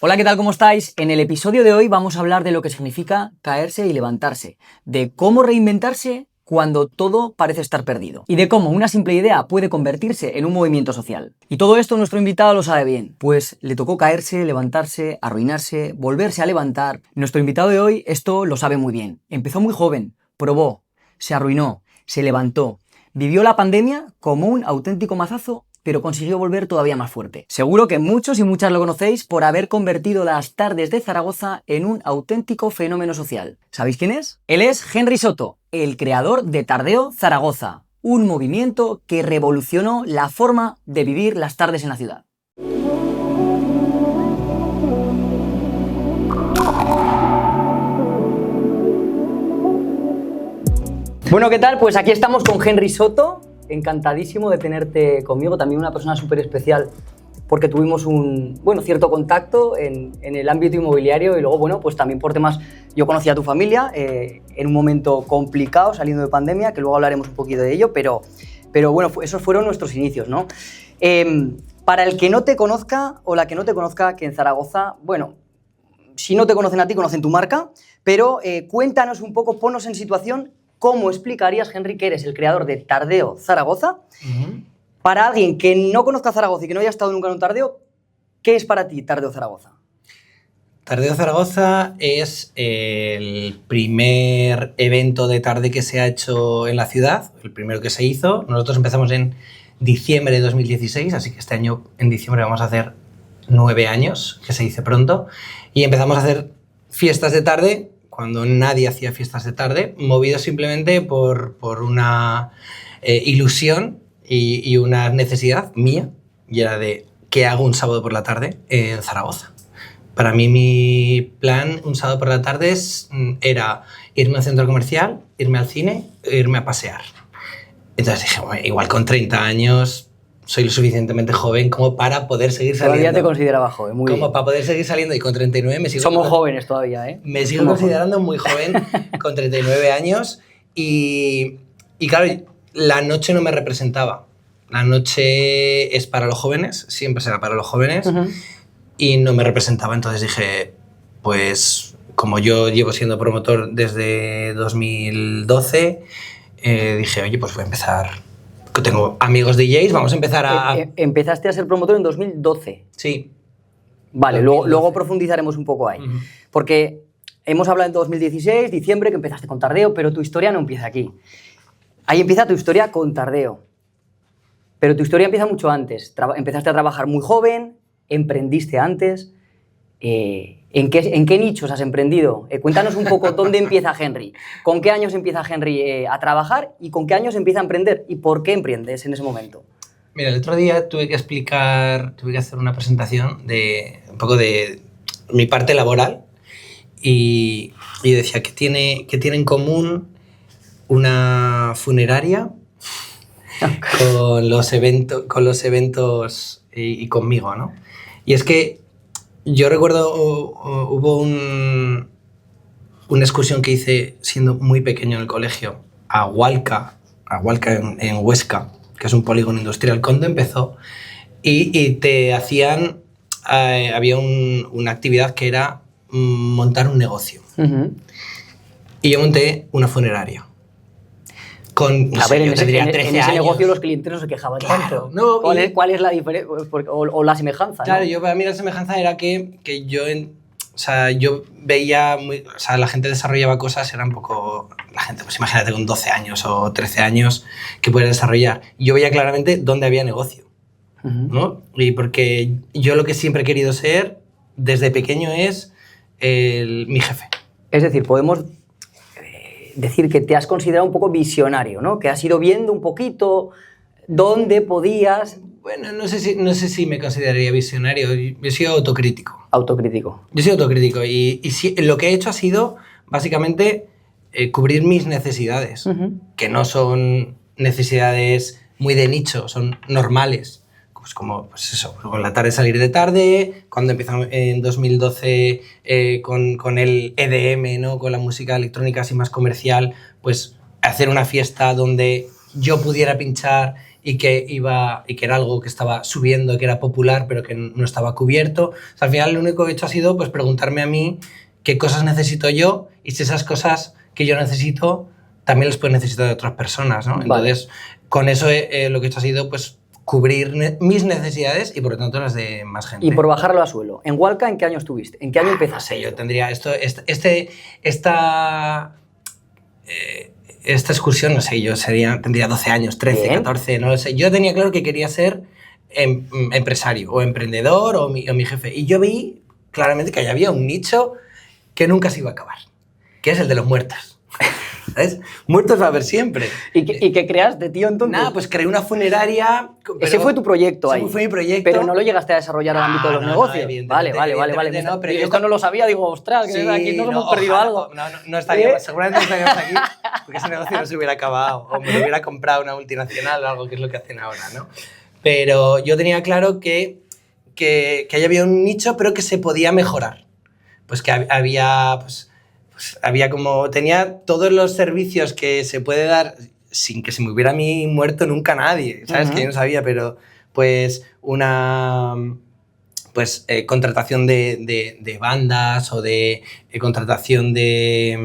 Hola, ¿qué tal? ¿Cómo estáis? En el episodio de hoy vamos a hablar de lo que significa caerse y levantarse, de cómo reinventarse cuando todo parece estar perdido y de cómo una simple idea puede convertirse en un movimiento social. Y todo esto nuestro invitado lo sabe bien, pues le tocó caerse, levantarse, arruinarse, volverse a levantar. Nuestro invitado de hoy esto lo sabe muy bien. Empezó muy joven, probó, se arruinó, se levantó, vivió la pandemia como un auténtico mazazo, pero consiguió volver todavía más fuerte. Seguro que muchos y muchas lo conocéis por haber convertido las tardes de Zaragoza en un auténtico fenómeno social. ¿Sabéis quién es? Él es Henry Soto, el creador de Tardeo Zaragoza, un movimiento que revolucionó la forma de vivir las tardes en la ciudad. Bueno, ¿qué tal? Pues aquí estamos con Henry Soto. Encantadísimo de tenerte conmigo, también una persona súper especial porque tuvimos un cierto contacto en el ámbito inmobiliario y luego, pues también por temas, yo conocí a tu familia en un momento complicado saliendo de pandemia, que luego hablaremos un poquito de ello, pero bueno, esos fueron nuestros inicios, ¿no? Para el que no te conozca o la que no te conozca, que en Zaragoza, bueno, si no te conocen a ti, conocen tu marca, pero cuéntanos un poco, ponnos en situación. ¿Cómo explicarías, Henry, que eres el creador de Tardeo Zaragoza? Para alguien que no conozca Zaragoza y que no haya estado nunca en un tardeo, ¿qué es para ti Tardeo Zaragoza? Tardeo Zaragoza es el primer evento de tarde que se ha hecho en la ciudad, el primero que se hizo. Nosotros empezamos en diciembre de 2016, así que este año en diciembre vamos a hacer 9 años, que se dice pronto, y empezamos a hacer fiestas de tarde cuando nadie hacía fiestas de tarde, movido simplemente por una ilusión y una necesidad mía, y era de ¿qué hago un sábado por la tarde en Zaragoza? Para mí mi plan un sábado por la tarde era irme al centro comercial, irme al cine, irme a pasear. Entonces dije, bueno, igual con 30 años soy lo suficientemente joven como para poder seguir saliendo. Todavía te consideraba joven, muy bien. Como para poder seguir saliendo, y con 39 me sigo... Somos jóvenes todavía, ¿eh? Me sigo considerando muy joven con 39 años y claro, la noche no me representaba. La noche es para los jóvenes, siempre será para los jóvenes, y no me representaba. Entonces dije, pues como yo llevo siendo promotor desde 2012, dije, oye, pues voy a empezar... Tengo amigos DJs, vamos a empezar a... Empezaste a ser promotor en 2012. Sí. Vale, luego profundizaremos un poco ahí. Porque hemos hablado en 2016, diciembre, que empezaste con Tardeo, pero tu historia no empieza aquí. Ahí empieza tu historia con Tardeo. Pero tu historia empieza mucho antes. Empezaste a trabajar muy joven, emprendiste antes. ¿En qué nichos has emprendido? Cuéntanos un poco dónde empieza Henry. ¿Con qué años empieza Henry a trabajar y con qué años empieza a emprender? ¿Y por qué emprendes en ese momento? Mira, el otro día tuve que hacer una presentación de un poco de mi parte laboral y decía que tiene en común una funeraria con los eventos y conmigo, ¿no? Y es que yo recuerdo hubo una excursión que hice siendo muy pequeño en el colegio a Hualca en Huesca, que es un polígono industrial, cuando empezó, y te hacían, había una actividad que era montar un negocio. Y yo monté una funeraria. En ese negocio los clientes no se quejaban tanto. No, ¿Cuál es la diferencia o la semejanza? Claro, ¿no? para mí la semejanza era que yo veía la gente desarrollaba cosas, era un poco la gente, pues imagínate con 12 años o 13 años que puede desarrollar. Yo veía claramente dónde había negocio, ¿no? Y porque yo lo que siempre he querido ser desde pequeño es mi jefe. Es decir, podemos decir que te has considerado un poco visionario, ¿no? Que has ido viendo un poquito dónde podías... Bueno, no sé si me consideraría visionario. Yo he sido autocrítico. Autocrítico. Yo he sido autocrítico y lo que he hecho ha sido básicamente cubrir mis necesidades, que no son necesidades muy de nicho, son normales. Pues como, pues eso, con la tarde salir de tarde, cuando empezamos en 2012 con el EDM, ¿no? Con la música electrónica así más comercial, pues hacer una fiesta donde yo pudiera pinchar y que era algo que estaba subiendo, que era popular, pero que no estaba cubierto. O sea, al final lo único que he hecho ha sido pues, preguntarme a mí qué cosas necesito yo y si esas cosas que yo necesito también las pueden necesitar de otras personas, ¿no? Vale. Entonces, con eso lo que he hecho ha sido pues, cubrir mis necesidades y por lo tanto las de más gente. Y por bajarlo a suelo. ¿En Walca en qué año estuviste? ¿En qué año empezaste? No sé, yo tendría esta excursión, no sé, tendría 12 años, 13, Bien. 14, no lo sé. Yo tenía claro que quería ser empresario o emprendedor o mi jefe. Y yo vi claramente que había un nicho que nunca se iba a acabar, que es el de los muertos. ¿Sabes? Muertos va a haber siempre. ¿Y qué creaste, tío, entonces? Nada, pues creé una funeraria. Ese fue tu proyecto ahí. Fue mi proyecto. Pero no lo llegaste a desarrollar al ámbito de los negocios. Evidentemente, Vale. no, pero Esto no lo sabía, digo, ostras, que aquí nos hemos perdido algo. No estaríamos, seguramente no estaríamos aquí porque ese negocio no se hubiera acabado o me lo hubiera comprado una multinacional o algo, que es lo que hacen ahora, ¿no? Pero yo tenía claro que ahí había un nicho, pero que se podía mejorar. Pues que había... tenía todos los servicios que se puede dar sin que se me hubiera a mí muerto nunca nadie, ¿sabes? Que yo no sabía, pero pues contratación de bandas o de contratación de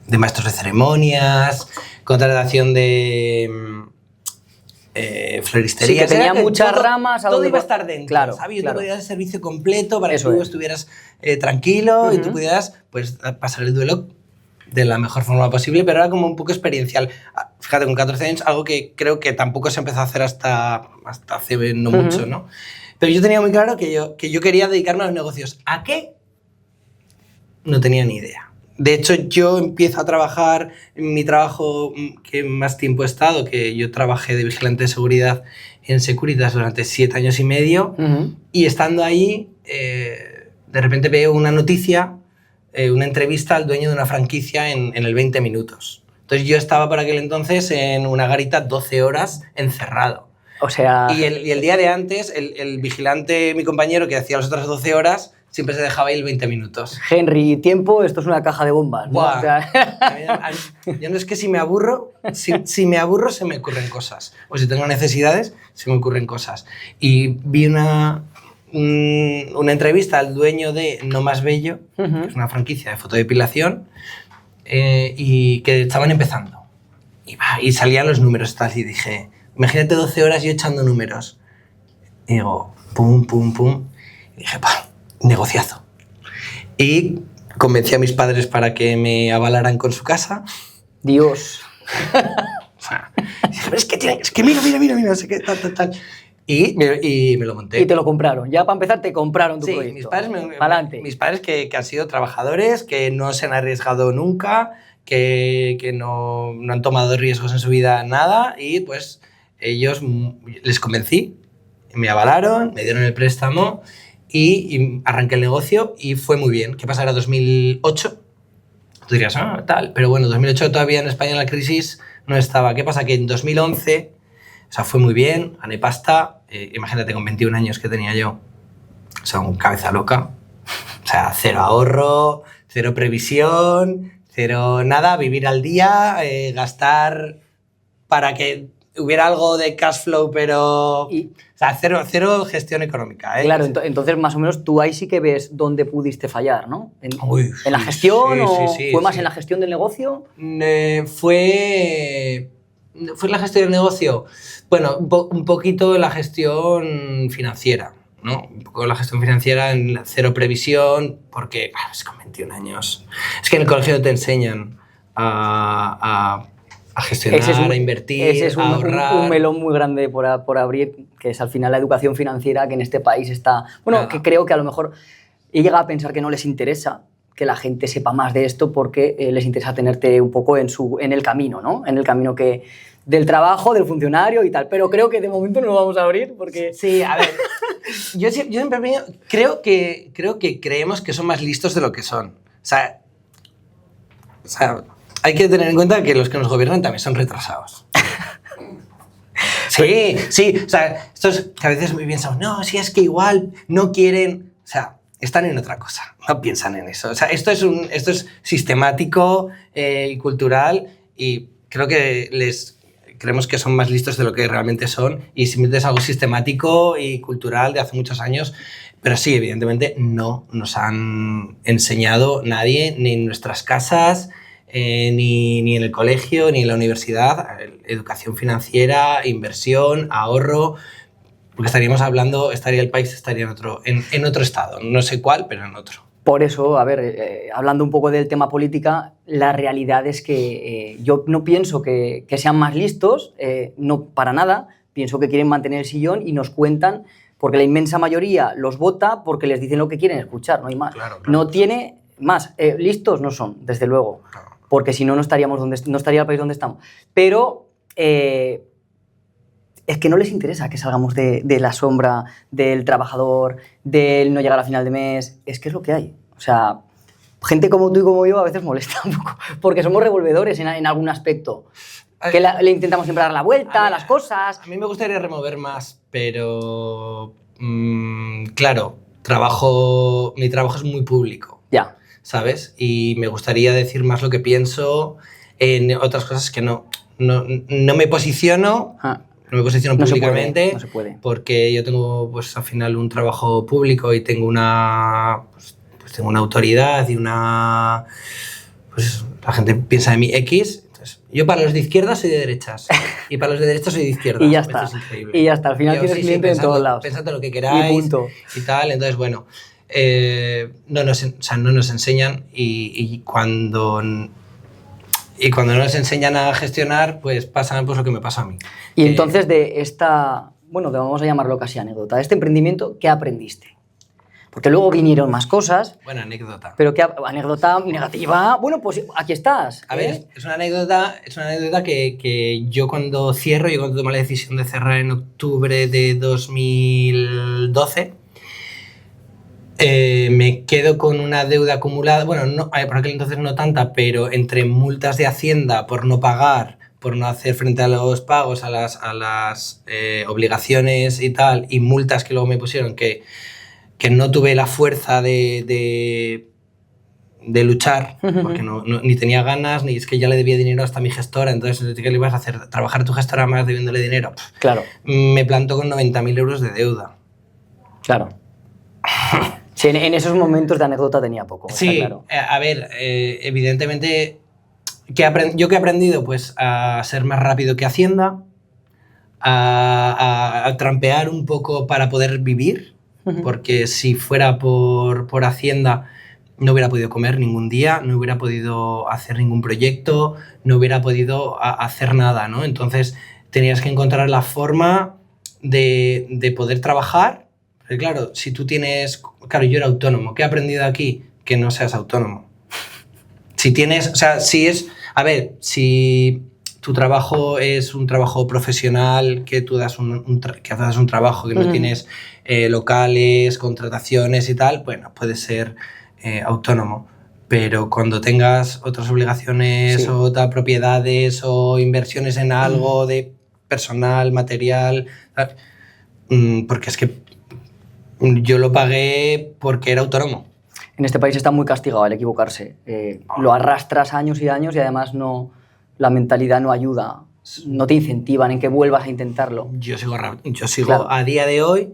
maestros de ceremonias, contratación de floristería. Sí, que tenía muchas ramas. Todo iba a estar dentro, claro, ¿sabes? Claro. Tú podías el servicio completo para Eso que tú es. estuvieras tranquilo y tú pudieras pues, pasar el duelo de la mejor forma posible, pero era como un poco experiencial. Fíjate, con 14 años, algo que creo que tampoco se empezó a hacer hasta hace no mucho, ¿no? Pero yo tenía muy claro que yo quería dedicarme a los negocios. ¿A qué? No tenía ni idea. De hecho, yo empiezo a trabajar en mi trabajo que más tiempo he estado, que yo trabajé de vigilante de seguridad en Securitas durante 7 años y medio, y estando ahí, de repente veo una noticia, una entrevista al dueño de una franquicia en el 20 minutos. Entonces yo estaba por aquel entonces en una garita 12 horas encerrado. O sea... Y el día de antes, el vigilante, mi compañero, que hacía las otras 12 horas, siempre se dejaba ahí el 20 minutos. Henry, tiempo, esto es una caja de bombas, ¿no? Buah. O sea... Yo no es que si me aburro, si me aburro se me ocurren cosas. O si tengo necesidades, se me ocurren cosas. Y vi una entrevista al dueño de No Más Bello, que es una franquicia de fotodepilación, y que estaban empezando. Y salían los números tal, y dije, imagínate 12 horas yo echando números. Y digo, pum, pum, pum. Y dije, negociazo. Y convencí a mis padres para que me avalaran con su casa. Dios. Es que mira, no sé qué, tal. Y me lo monté. Y te lo compraron. Ya para empezar te compraron tu proyecto. Mis padres que han sido trabajadores, que no se han arriesgado nunca, que no han tomado riesgos en su vida, nada, y pues ellos les convencí, me avalaron, me dieron el préstamo y arranqué el negocio y fue muy bien. ¿Qué pasa? Era 2008. Tú dirías, tal. Pero bueno, 2008 todavía en España la crisis no estaba. ¿Qué pasa? Que en 2011, o sea, fue muy bien, gané pasta. Imagínate con 21 años que tenía yo. O sea, un cabeza loca. O sea, cero ahorro, cero previsión, cero nada, vivir al día, gastar para que hubiera algo de cash flow, pero... O sea, cero gestión económica, ¿eh? Claro, entonces más o menos tú ahí sí que ves dónde pudiste fallar, ¿no? ¿En la sí, gestión o sí, fue más en la gestión del negocio? ¿Fue en la gestión del negocio? Bueno, un poquito en la gestión financiera, ¿no? Un poco en la gestión financiera, en cero previsión, porque es con 21 años. Es que en el colegio te enseñan a gestionar, a invertir, ese es a ahorrar. Un melón muy grande por abrir, que es al final la educación financiera, que en este país está... Bueno, que creo que a lo mejor he llegado a pensar que no les interesa que la gente sepa más de esto porque les interesa tenerte un poco en el camino, ¿no? En el camino del trabajo, del funcionario y tal. Pero creo que de momento no lo vamos a abrir porque... Sí, a ver, yo siempre creo que creemos que son más listos de lo que son. O sea, hay que tener en cuenta que los que nos gobiernan también son retrasados. Sí, o sea, estos que a veces muy piensan, no, si es que igual no quieren, o sea, están en otra cosa, no piensan en eso. O sea, esto es sistemático y cultural y creo que creemos que son más listos de lo que realmente son y simplemente es algo sistemático y cultural de hace muchos años. Pero sí, evidentemente no nos han enseñado nadie, ni en nuestras casas, ni en el colegio, ni en la universidad, educación financiera, inversión, ahorro, porque estaría el país estaría en otro estado, no sé cuál, pero en otro. Por eso, a ver, hablando un poco del tema política, la realidad es que yo no pienso que sean más listos, no para nada, pienso que quieren mantener el sillón y nos cuentan, porque la inmensa mayoría los vota porque les dicen lo que quieren escuchar, no hay más. Claro. No tiene más. Listos no son, desde luego, porque si no, no estaría el país donde estamos. Pero es que no les interesa que salgamos de la sombra del trabajador, del no llegar a final de mes. Es que es lo que hay. O sea, gente como tú y como yo a veces molesta un poco, porque somos revolvedores en algún aspecto. Que le intentamos siempre dar la vuelta a las cosas. A mí me gustaría remover más, pero claro, mi trabajo es muy público. Ya. ¿Sabes? Y me gustaría decir más lo que pienso en otras cosas que no me posiciono. No me posiciono públicamente. No se puede. Porque yo tengo, pues, al final un trabajo público y tengo tengo una autoridad y una... Pues la gente piensa de mí X. Yo para los de izquierdas soy de derechas y para los de derechas soy de izquierdas. Y ya está. Es increíble. Y ya está. Al final tienes cliente en todos lados. Pensad lo que queráis. Y punto. Y tal. Entonces, bueno, no nos enseñan y cuando no nos enseñan a gestionar, pues pasa pues lo que me pasa a mí. Y entonces de esta, bueno, vamos a llamarlo casi anécdota, de este emprendimiento, ¿qué aprendiste? Porque luego vinieron más cosas. Buena anécdota. Pero ¿qué anécdota negativa? Bueno, pues aquí estás. A ver, es una anécdota que yo cuando tomo la decisión de cerrar en octubre de 2012, me quedo con una deuda acumulada, bueno, no, por aquel entonces no tanta, pero entre multas de Hacienda por no pagar, por no hacer frente a los pagos, a las obligaciones y tal, y multas que luego me pusieron que no tuve la fuerza de luchar, porque ni tenía ganas, ni es que ya le debía dinero hasta mi gestora, entonces ¿qué le ibas a hacer? ¿Trabajar a tu gestora más debiéndole dinero? Claro. Me planto con 90.000 euros de deuda. Claro. Sí, en esos momentos de anécdota tenía poco. Sí, claro. A ver, evidentemente, ¿yo qué he aprendido? Pues a ser más rápido que Hacienda, a trampear un poco para poder vivir, porque si fuera por Hacienda no hubiera podido comer ningún día, no hubiera podido hacer ningún proyecto, no hubiera podido hacer nada, ¿no? Entonces tenías que encontrar la forma de poder trabajar. Pero claro, si tú tienes... Claro, yo era autónomo. ¿Qué he aprendido aquí? Que no seas autónomo. Si tienes... O sea, si es... A ver, si tu trabajo es un trabajo profesional, que tú das que haces un trabajo que no tienes locales, contrataciones y tal, bueno, puedes ser autónomo. Pero cuando tengas otras obligaciones o otras propiedades o inversiones en algo de personal, material... Porque es que yo lo pagué porque era autónomo. En este país está muy castigado el equivocarse. Lo arrastras años y años y además la mentalidad no ayuda, no te incentivan en que vuelvas a intentarlo. Yo sigo claro. A día de hoy,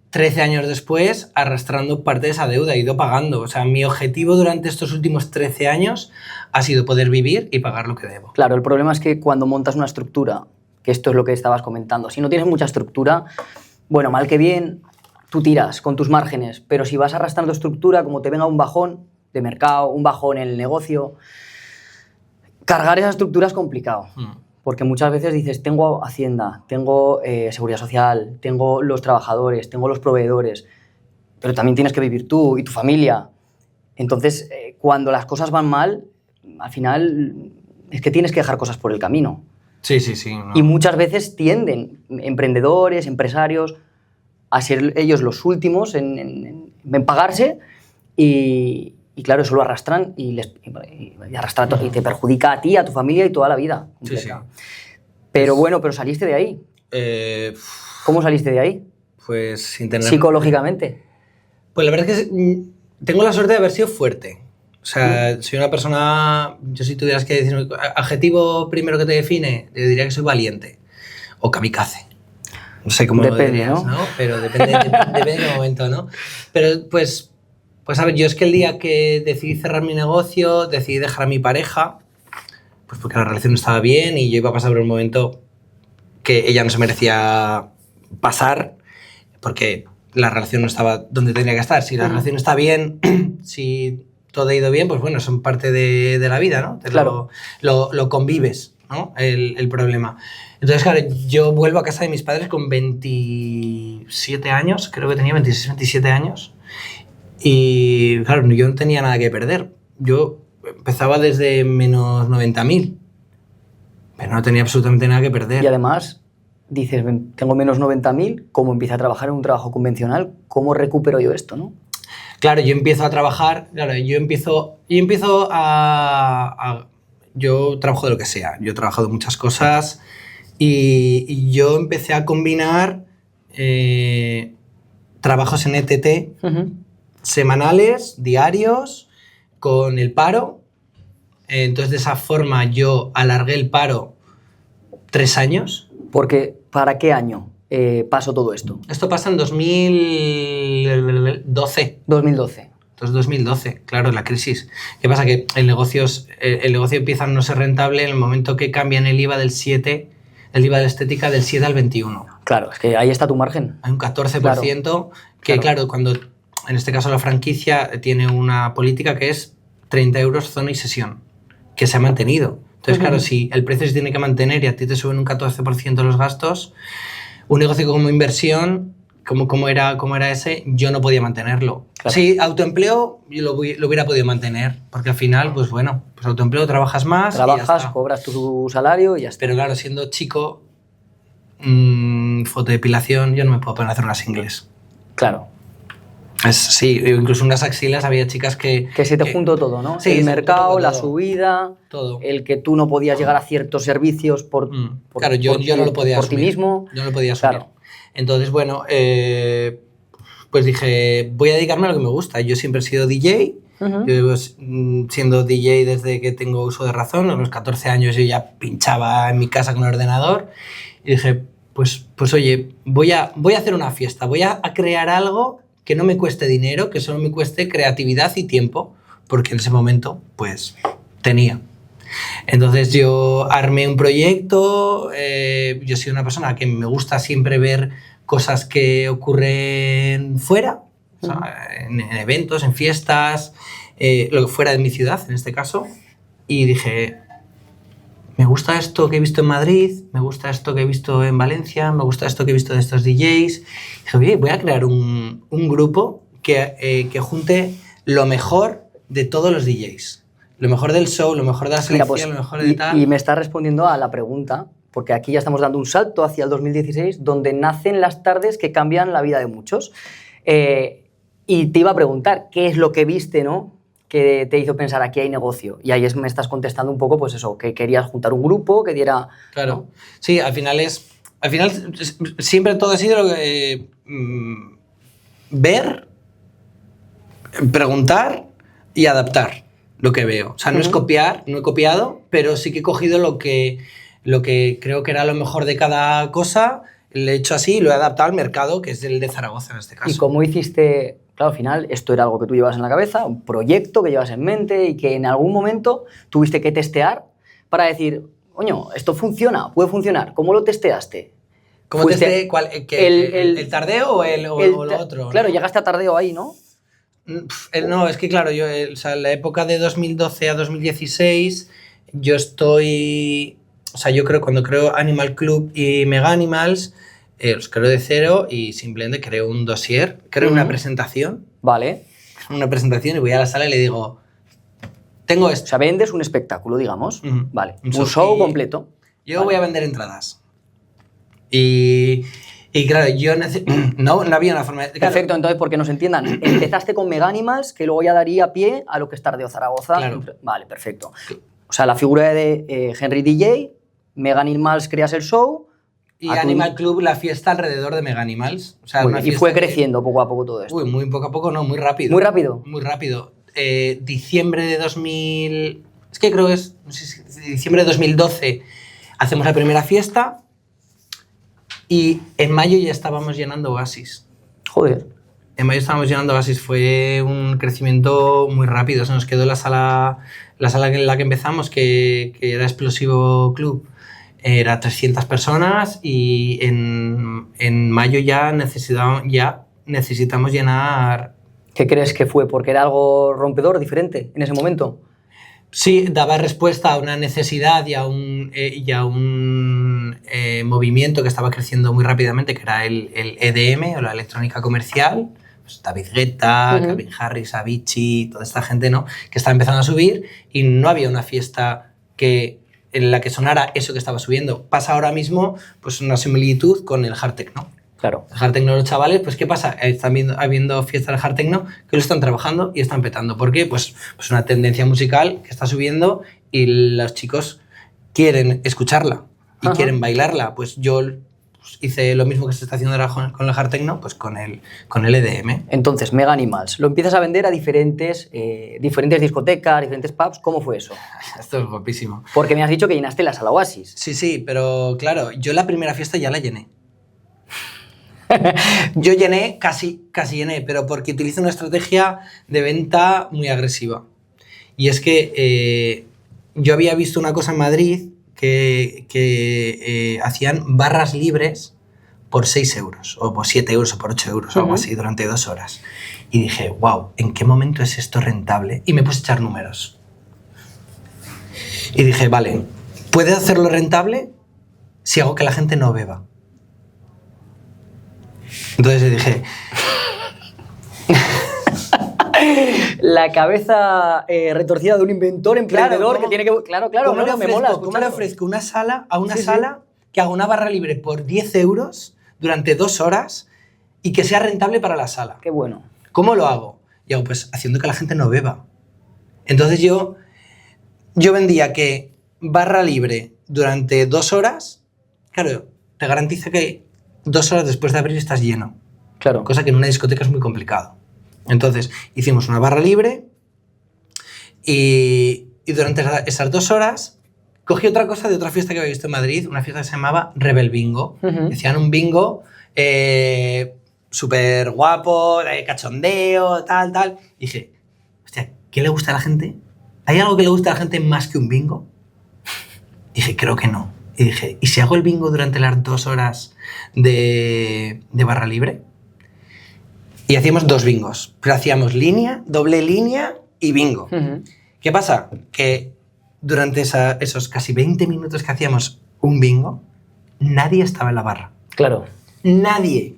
13 años después, arrastrando parte de esa deuda, he ido pagando. O sea, mi objetivo durante estos últimos 13 años ha sido poder vivir y pagar lo que debo. Claro, el problema es que cuando montas una estructura, que esto es lo que estabas comentando, si no tienes mucha estructura, bueno, mal que bien, tú tiras con tus márgenes, pero si vas arrastrando estructura, como te venga un bajón de mercado, un bajón en el negocio, cargar esa estructura es complicado. Porque muchas veces dices, tengo Hacienda, tengo Seguridad Social, tengo los trabajadores, tengo los proveedores, pero también tienes que vivir tú y tu familia. Entonces, cuando las cosas van mal, al final es que tienes que dejar cosas por el camino. Sí. No. Y muchas veces tienden emprendedores, empresarios, a ser ellos los últimos en pagarse y claro, eso lo arrastran y te perjudica a ti, a tu familia y toda la vida. Sí. Pero bueno, pero saliste de ahí. ¿Cómo saliste de ahí? Pues sin tener... Psicológicamente. Pues la verdad es que tengo la suerte de haber sido fuerte. O sea, soy una persona, yo si tuvieras que decir adjetivo primero que te define, te diría que soy valiente o kamikaze. No sé cómo depende, lo dirías, ¿no? Pero depende del momento, ¿no? Pero pues a ver, yo es que el día que decidí cerrar mi negocio, decidí dejar a mi pareja, pues porque la relación no estaba bien y yo iba a pasar por un momento que ella no se merecía pasar porque la relación no estaba donde tenía que estar. Si la relación está bien, si todo ha ido bien, pues bueno, son parte de la vida, ¿no? Claro. Lo convives, ¿no? El problema. Entonces, claro, yo vuelvo a casa de mis padres con 27 años, creo que tenía 26, 27 años, y claro, yo no tenía nada que perder. Yo empezaba desde menos 90.000, pero no tenía absolutamente nada que perder. Y además, dices, tengo menos 90.000, ¿cómo empiezo a trabajar en un trabajo convencional? ¿Cómo recupero yo esto, no? Claro, yo empiezo a trabajar, yo trabajo de lo que sea, yo he trabajado muchas cosas y yo empecé a combinar trabajos en ETT semanales, diarios, con el paro. Entonces, de esa forma yo alargué el paro 3 años. Porque, ¿para qué año pasó todo esto? Esto pasa en 2012. 2012. Entonces, 2012, claro, la crisis. ¿Qué pasa? Que el negocio empieza a no ser rentable en el momento que cambian el IVA del 7, el IVA de la estética del 7 al 21. Claro, es que ahí está tu margen. Hay un 14% que, claro, cuando en este caso la franquicia tiene una política que es 30 euros zona y sesión, que se ha mantenido. Entonces, claro, si el precio se tiene que mantener y a ti te suben un 14% los gastos, un negocio como inversión, como era ese, yo no podía mantenerlo. Claro. Sí, autoempleo yo lo hubiera podido mantener, porque al final, pues bueno, pues autoempleo, trabajas más. Trabajas, cobras tu salario y ya está. Pero claro, siendo chico, fotodepilación, yo no me puedo poner a hacer unas ingles. Claro. Sí, incluso unas axilas había chicas que se te juntó todo, ¿no? Sí, el mercado, todo. la subida, todo. El que tú no podías llegar a ciertos servicios por claro, yo no lo podía por asumir. Ti mismo. Yo no lo podía asumir. Claro. Entonces, bueno, pues dije, voy a dedicarme a lo que me gusta. Yo siempre he sido DJ. Yo llevo siendo DJ desde que tengo uso de razón. A los 14 años yo ya pinchaba en mi casa con el ordenador. Y dije, pues oye, voy a hacer una fiesta. Voy a crear algo que no me cueste dinero, que solo me cueste creatividad y tiempo, porque en ese momento, pues, tenía. Entonces yo armé un proyecto, yo soy una persona que me gusta siempre ver cosas que ocurren fuera, o sea, en eventos, en fiestas, lo que fuera de mi ciudad, en este caso, y dije, me gusta esto que he visto en Madrid, me gusta esto que he visto en Valencia, me gusta esto que he visto de estos DJs. Dije, oye, voy a crear un grupo que junte lo mejor de todos los DJs. Lo mejor del show, lo mejor de la selección, pues, lo mejor de tal. Y me está respondiendo a la pregunta, porque aquí ya estamos dando un salto hacia el 2016, donde nacen las tardes que cambian la vida de muchos. Y te iba a preguntar, ¿qué es lo que viste, no?, que te hizo pensar aquí hay negocio? Y ahí me estás contestando un poco, pues eso, que querías juntar un grupo, que diera... Claro. ¿no? Sí, al final siempre todo ha sido lo que, ver, preguntar y adaptar lo que veo. O sea, no es copiar, no he copiado, pero sí que he cogido lo que creo que era lo mejor de cada cosa, lo he hecho así y lo he adaptado al mercado, que es el de Zaragoza en este caso. ¿Y cómo hiciste...? Claro, al final esto era algo que tú llevabas en la cabeza, un proyecto que llevas en mente y que en algún momento tuviste que testear para decir, coño, esto funciona, puede funcionar. ¿Cómo lo testeaste? ¿Cómo testeé? ¿El tardeo o lo otro? Claro, llegaste a tardeo ahí, ¿no? No, es que claro, yo, o sea, en la época de 2012 a 2016, yo estoy... O sea, yo cuando creo Animal Club y Mega Animals, los creo de cero y simplemente creo un dossier, creo una presentación. Vale. Una presentación y voy a la sala y le digo, tengo esto. O sea, vendes un espectáculo, digamos. Vale. Un show completo. Yo voy a vender entradas. Y claro, yo no había una forma de... Claro. Perfecto, entonces, porque nos entiendan, empezaste con Mega Animals, que luego ya daría pie a lo que es Tardeo Zaragoza. Claro. Vale, perfecto. O sea, la figura de Henry DJ, Mega Animals creas el show... Y Animal Club, la fiesta alrededor de Mega Animals. O sea, y fue creciendo poco a poco todo esto. Muy poco a poco, no, muy rápido. ¿Muy rápido? Muy rápido. diciembre de 2000... Es que creo que es no sé si diciembre de 2012 hacemos la primera fiesta y en mayo ya estábamos llenando Oasis. Joder. En mayo estábamos llenando Oasis, fue un crecimiento muy rápido. Se nos quedó la sala en la que empezamos, que era Explosivo Club, era 300 personas y en mayo ya necesitamos llenar. ¿Qué crees que fue? ¿Porque era algo rompedor, diferente en ese momento? Sí, daba respuesta a una necesidad y a un movimiento que estaba creciendo muy rápidamente, que era el EDM o la electrónica comercial. Pues David Guetta, Calvin Harris, Avicii, toda esta gente, ¿no?, que estaba empezando a subir y no había una fiesta en la que sonara eso que estaba subiendo. Pasa ahora mismo pues una similitud con el hard techno. Claro. El hard techno, los chavales, pues ¿qué pasa? Están habiendo fiestas de hard techno que lo están trabajando y están petando. ¿Por qué? Pues una tendencia musical que está subiendo y los chicos quieren escucharla y quieren bailarla. Pues yo hice lo mismo que se está haciendo ahora con el hard techno, pues con el EDM. Entonces, Mega Animals, lo empiezas a vender a diferentes discotecas, diferentes pubs. ¿Cómo fue eso? Esto es guapísimo. Porque me has dicho que llenaste la sala Oasis. Sí, pero claro, yo la primera fiesta ya la llené. Yo llené, casi llené, pero porque utilizo una estrategia de venta muy agresiva. Y es que yo había visto una cosa en Madrid que hacían barras libres por 6 euros, o por 7 euros, o por 8 euros, o algo así, durante 2 horas. Y dije, wow, ¿en qué momento es esto rentable? Y me puse a echar números. Y dije, vale, ¿puedo hacerlo rentable si hago que la gente no beba? Entonces dije... La cabeza retorcida de un inventor, emprendedor, que tiene que... Claro, ¿cómo me mola. ¿Cómo le ofrezco una sala que haga una barra libre por 10 euros durante 2 horas y que sea rentable para la sala? Qué bueno. ¿Cómo lo hago? Y hago, pues haciendo que la gente no beba. Entonces yo vendía que barra libre durante 2 horas, claro, te garantiza que 2 horas después de abrir estás lleno. Claro. Cosa que en una discoteca es muy complicado. Entonces hicimos una barra libre y durante esas 2 horas cogí otra cosa de otra fiesta que había visto en Madrid, una fiesta que se llamaba Rebel Bingo. Decían un bingo súper guapo, de cachondeo, tal. Y dije, hostia, ¿qué le gusta a la gente? ¿Hay algo que le guste a la gente más que un bingo? Y dije, creo que no. Y dije, ¿y si hago el bingo durante las 2 horas de barra libre? Y hacíamos 2 bingos. Pero hacíamos línea, doble línea y bingo. ¿Qué pasa? Que durante esos casi 20 minutos que hacíamos un bingo, nadie estaba en la barra. Claro. Nadie.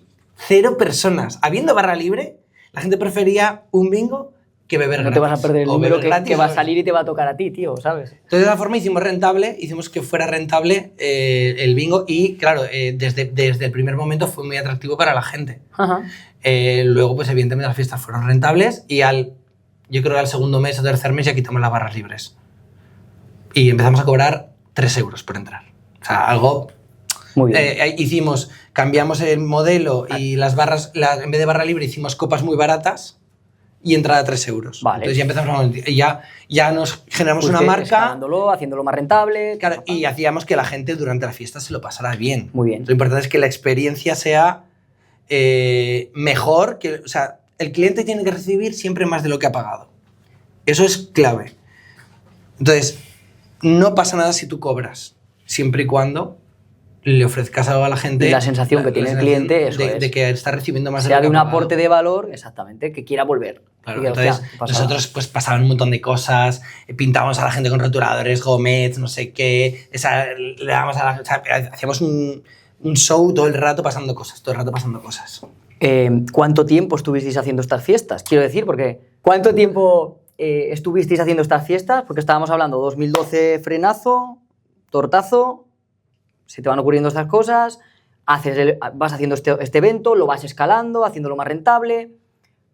0 personas. Habiendo barra libre, la gente prefería un bingo que beber gratis. No te vas a perder el número que va a salir y te va a tocar a ti, tío, ¿sabes? Entonces, de esa forma hicimos que fuera rentable el bingo y, claro, desde el primer momento fue muy atractivo para la gente. Luego, pues evidentemente las fiestas fueron rentables y yo creo que al segundo mes o tercer mes ya quitamos las barras libres. Y empezamos a cobrar 3 euros por entrar. O sea, algo... Muy bien. Cambiamos el modelo y las barras, en vez de barra libre hicimos copas muy baratas y entrada a 3 euros. Vale. Entonces ya empezamos ya nos generamos una marca. Escalándolo, haciéndolo más rentable. Claro, y hacíamos que la gente durante la fiesta se lo pasara bien. Muy bien. Lo importante es que la experiencia sea mejor. O sea, el cliente tiene que recibir siempre más de lo que ha pagado. Eso es clave. Entonces, no pasa nada si tú cobras, siempre y cuando le ofrezcas algo a la gente. Y la sensación que tiene el cliente, eso es. De que está recibiendo más sea de lo que de un ha pagado. aporte de valor, exactamente, que quiera volver. Claro, que, entonces nosotros pues pasaban un montón de cosas, pintábamos a la gente con rotuladores, gomets, no sé qué, le dábamos hacíamos un show todo el rato pasando cosas, ¿Cuánto tiempo estuvisteis haciendo estas fiestas? Quiero decir, porque ¿cuánto tiempo estuvisteis haciendo estas fiestas? Porque estábamos hablando 2012 frenazo, tortazo, se te van ocurriendo estas cosas, vas haciendo este evento, lo vas escalando, haciéndolo más rentable,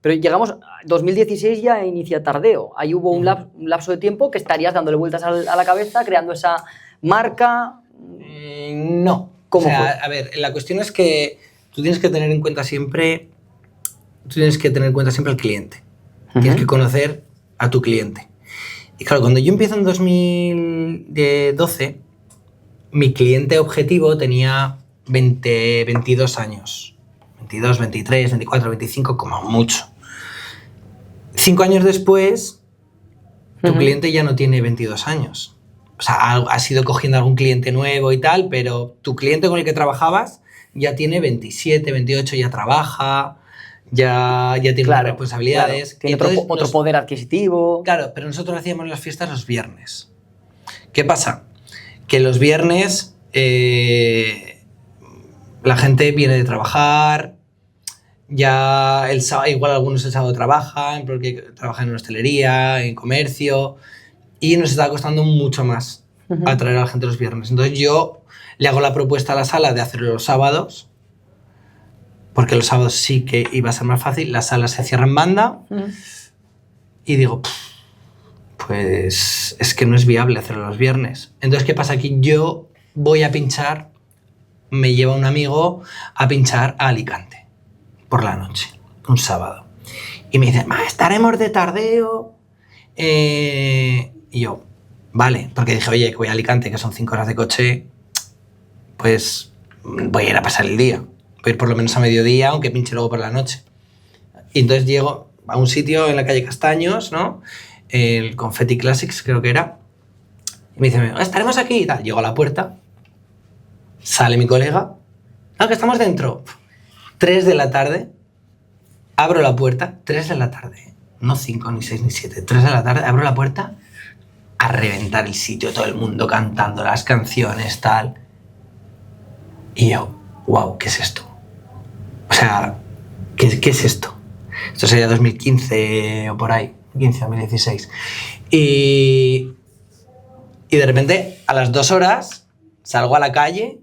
pero llegamos a 2016 ya inicia Tardeo. Ahí hubo un lapso de tiempo que estarías dándole vueltas a la cabeza, creando esa marca. No. ¿Cómo fue? A ver, la cuestión es que tú tienes que tener en cuenta siempre al cliente. Tienes que conocer a tu cliente. Y claro, cuando yo empiezo en 2012, mi cliente objetivo tenía 22 años. 22, 23, 24, 25, como mucho. 5 años después, tu cliente ya no tiene 22 años. O sea, has ido cogiendo algún cliente nuevo y tal, pero tu cliente con el que trabajabas ya tiene 27, 28, ya trabaja, ya tiene unas responsabilidades. Claro. Tiene otro poder adquisitivo. Claro, pero nosotros hacíamos las fiestas los viernes. ¿Qué pasa? Que los viernes la gente viene de trabajar, ya el sábado, igual algunos el sábado trabajan, porque trabajan en hostelería, en comercio, y nos está costando mucho más atraer a la gente los viernes. Entonces yo le hago la propuesta a la sala de hacerlo los sábados, porque los sábados sí que iba a ser más fácil, la sala se cierra en banda, y digo, pues es que no es viable hacerlo los viernes. Entonces, ¿qué pasa? Aquí yo voy a pinchar, me lleva un amigo a pinchar a Alicante por la noche, un sábado. Y me dice, estaremos de tardeo. Y yo, vale, porque dije, oye, que voy a Alicante, que son 5 horas de coche, pues voy a ir a pasar el día. Voy a ir por lo menos a mediodía, aunque pinche luego por la noche. Y entonces llego a un sitio en la calle Castaños, ¿no? El Confetti Classics, creo que era. Y me dice, estaremos aquí y tal. Llego a la puerta, sale mi colega, que estamos dentro. 3 de la tarde, abro la puerta, 3 de la tarde, no 5, ni 6, ni 7, 3 de la tarde, abro la puerta, a reventar el sitio, todo el mundo cantando las canciones, tal. Y yo, wow, ¿qué es esto? O sea, ¿qué es esto? Esto sería 2015 o por ahí, 15 o 2016. Y de repente, a las 2 horas, salgo a la calle.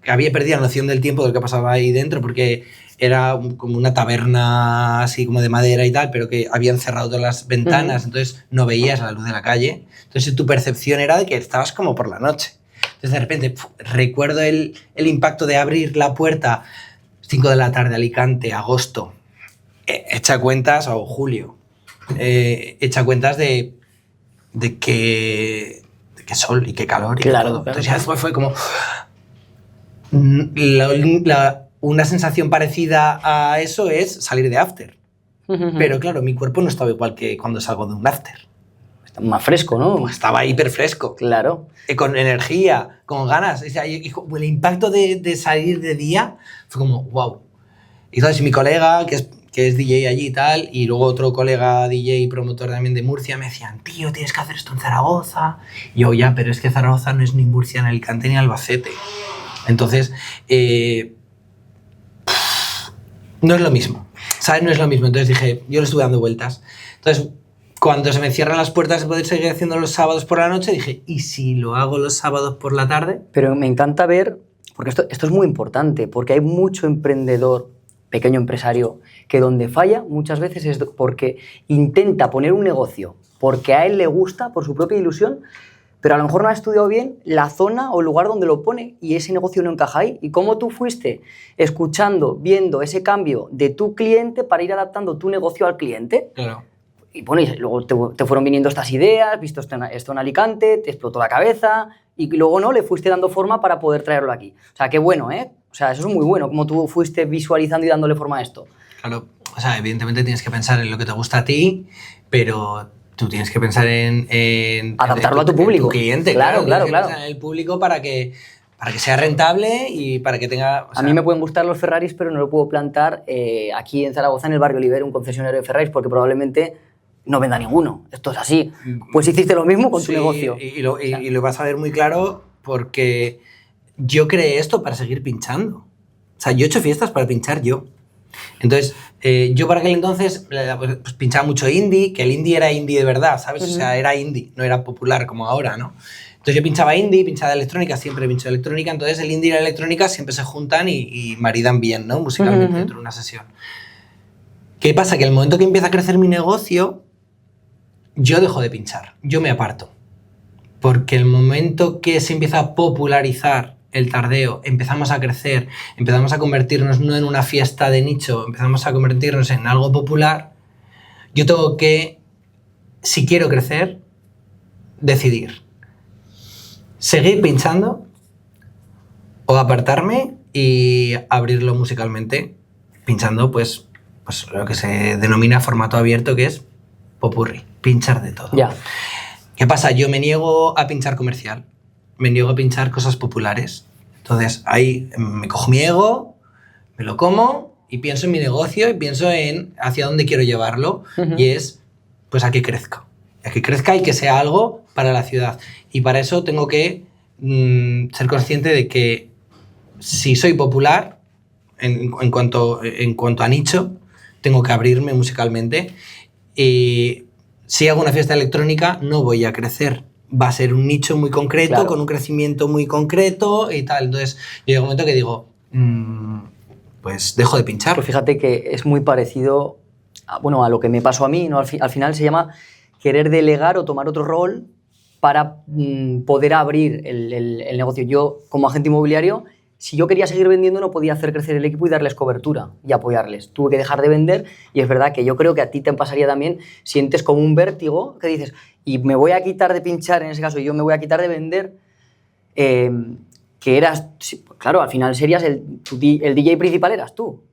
Había perdido la noción del tiempo de lo que pasaba ahí dentro, porque era como una taberna así como de madera y tal, pero que habían cerrado todas las ventanas, entonces no veías la luz de la calle. Entonces tu percepción era de que estabas como por la noche. Entonces de repente recuerdo el impacto de abrir la puerta, 5 de la tarde, Alicante, agosto, echa cuentas, o julio, echa cuentas de qué sol y qué calor y claro, todo. Claro. Entonces ya fue como... una sensación parecida a eso es salir de after. Pero claro, mi cuerpo no estaba igual que cuando salgo de un after. Está más fresco, ¿no? Pues estaba hiper fresco. Claro. Con energía, con ganas. O sea, el impacto de salir de día fue como, wow. Y entonces mi colega, que es DJ allí y tal, y luego otro colega DJ y promotor también de Murcia, me decían, tío, tienes que hacer esto en Zaragoza. Y yo, ya, pero es que Zaragoza no es ni Murcia, ni Alicante, ni Albacete. Entonces, no es lo mismo, ¿sabes? No es lo mismo. Entonces dije, yo le estuve dando vueltas. Entonces, cuando se me cierran las puertas de poder seguir haciendo los sábados por la noche, dije, ¿y si lo hago los sábados por la tarde? Pero me encanta ver, porque esto es muy importante, porque hay mucho emprendedor, pequeño empresario, que donde falla muchas veces es porque intenta poner un negocio porque a él le gusta, por su propia ilusión, pero a lo mejor no ha estudiado bien la zona o el lugar donde lo pone y ese negocio no encaja ahí. ¿Y cómo tú fuiste escuchando, viendo ese cambio de tu cliente para ir adaptando tu negocio al cliente? Claro. Y bueno, y luego te fueron viniendo estas ideas, visto esto en Alicante, te explotó la cabeza y luego no le fuiste dando forma para poder traerlo aquí. O sea, qué bueno, ¿eh? O sea, eso es muy bueno, como tú fuiste visualizando y dándole forma a esto. Claro, o sea, evidentemente tienes que pensar en lo que te gusta a ti, pero... tú tienes que pensar en adaptarlo a tu público. En tu cliente, claro. Pensar en el público para que sea rentable y para que tenga... a mí me pueden gustar los Ferraris, pero no lo puedo plantar aquí en Zaragoza, en el barrio Oliver, un concesionario de Ferraris, porque probablemente no venda ninguno. Esto es así. Pues hiciste lo mismo con tu negocio. Y lo vas a ver muy claro porque yo creé esto para seguir pinchando. O sea, yo he hecho fiestas para pinchar yo. Entonces, yo para aquel entonces pues, pinchaba mucho indie, que el indie era indie de verdad, ¿sabes? O sea, era indie, no era popular como ahora, ¿no? Entonces yo pinchaba indie, pinchaba electrónica, siempre pincho electrónica, entonces el indie y la electrónica siempre se juntan y maridan bien, ¿no? Musicalmente dentro de una sesión. ¿Qué pasa? Que el momento que empieza a crecer mi negocio, yo dejo de pinchar, yo me aparto. Porque el momento que se empieza a popularizar el tardeo, empezamos a crecer, empezamos a convertirnos no en una fiesta de nicho, empezamos a convertirnos en algo popular, yo tengo que si quiero crecer, decidir. Seguir pinchando o apartarme y abrirlo musicalmente, pinchando pues lo que se denomina formato abierto, que es popurrí, pinchar de todo. Ya. ¿Qué pasa? Yo me niego a pinchar comercial, me niego a pinchar cosas populares. Entonces ahí me cojo mi ego, me lo como y pienso en mi negocio y pienso en hacia dónde quiero llevarlo. Y es pues a que crezca. A que crezca y que sea algo para la ciudad. Y para eso tengo que ser consciente de que si soy popular, en cuanto a nicho, tengo que abrirme musicalmente. Y si hago una fiesta electrónica, no voy a crecer. Va a ser un nicho muy concreto, claro, con un crecimiento muy concreto y tal. Entonces, llega un momento que digo, pues dejo de pinchar. Pues fíjate que es muy parecido a lo que me pasó a mí, ¿no? Al final se llama querer delegar o tomar otro rol para poder abrir el negocio. Yo, como agente inmobiliario, si yo quería seguir vendiendo, no podía hacer crecer el equipo y darles cobertura y apoyarles. Tuve que dejar de vender y es verdad que yo creo que a ti te pasaría también, sientes como un vértigo que dices, y me voy a quitar de pinchar, en ese caso yo me voy a quitar de vender, que eras, claro, al final serías el DJ principal eras tú.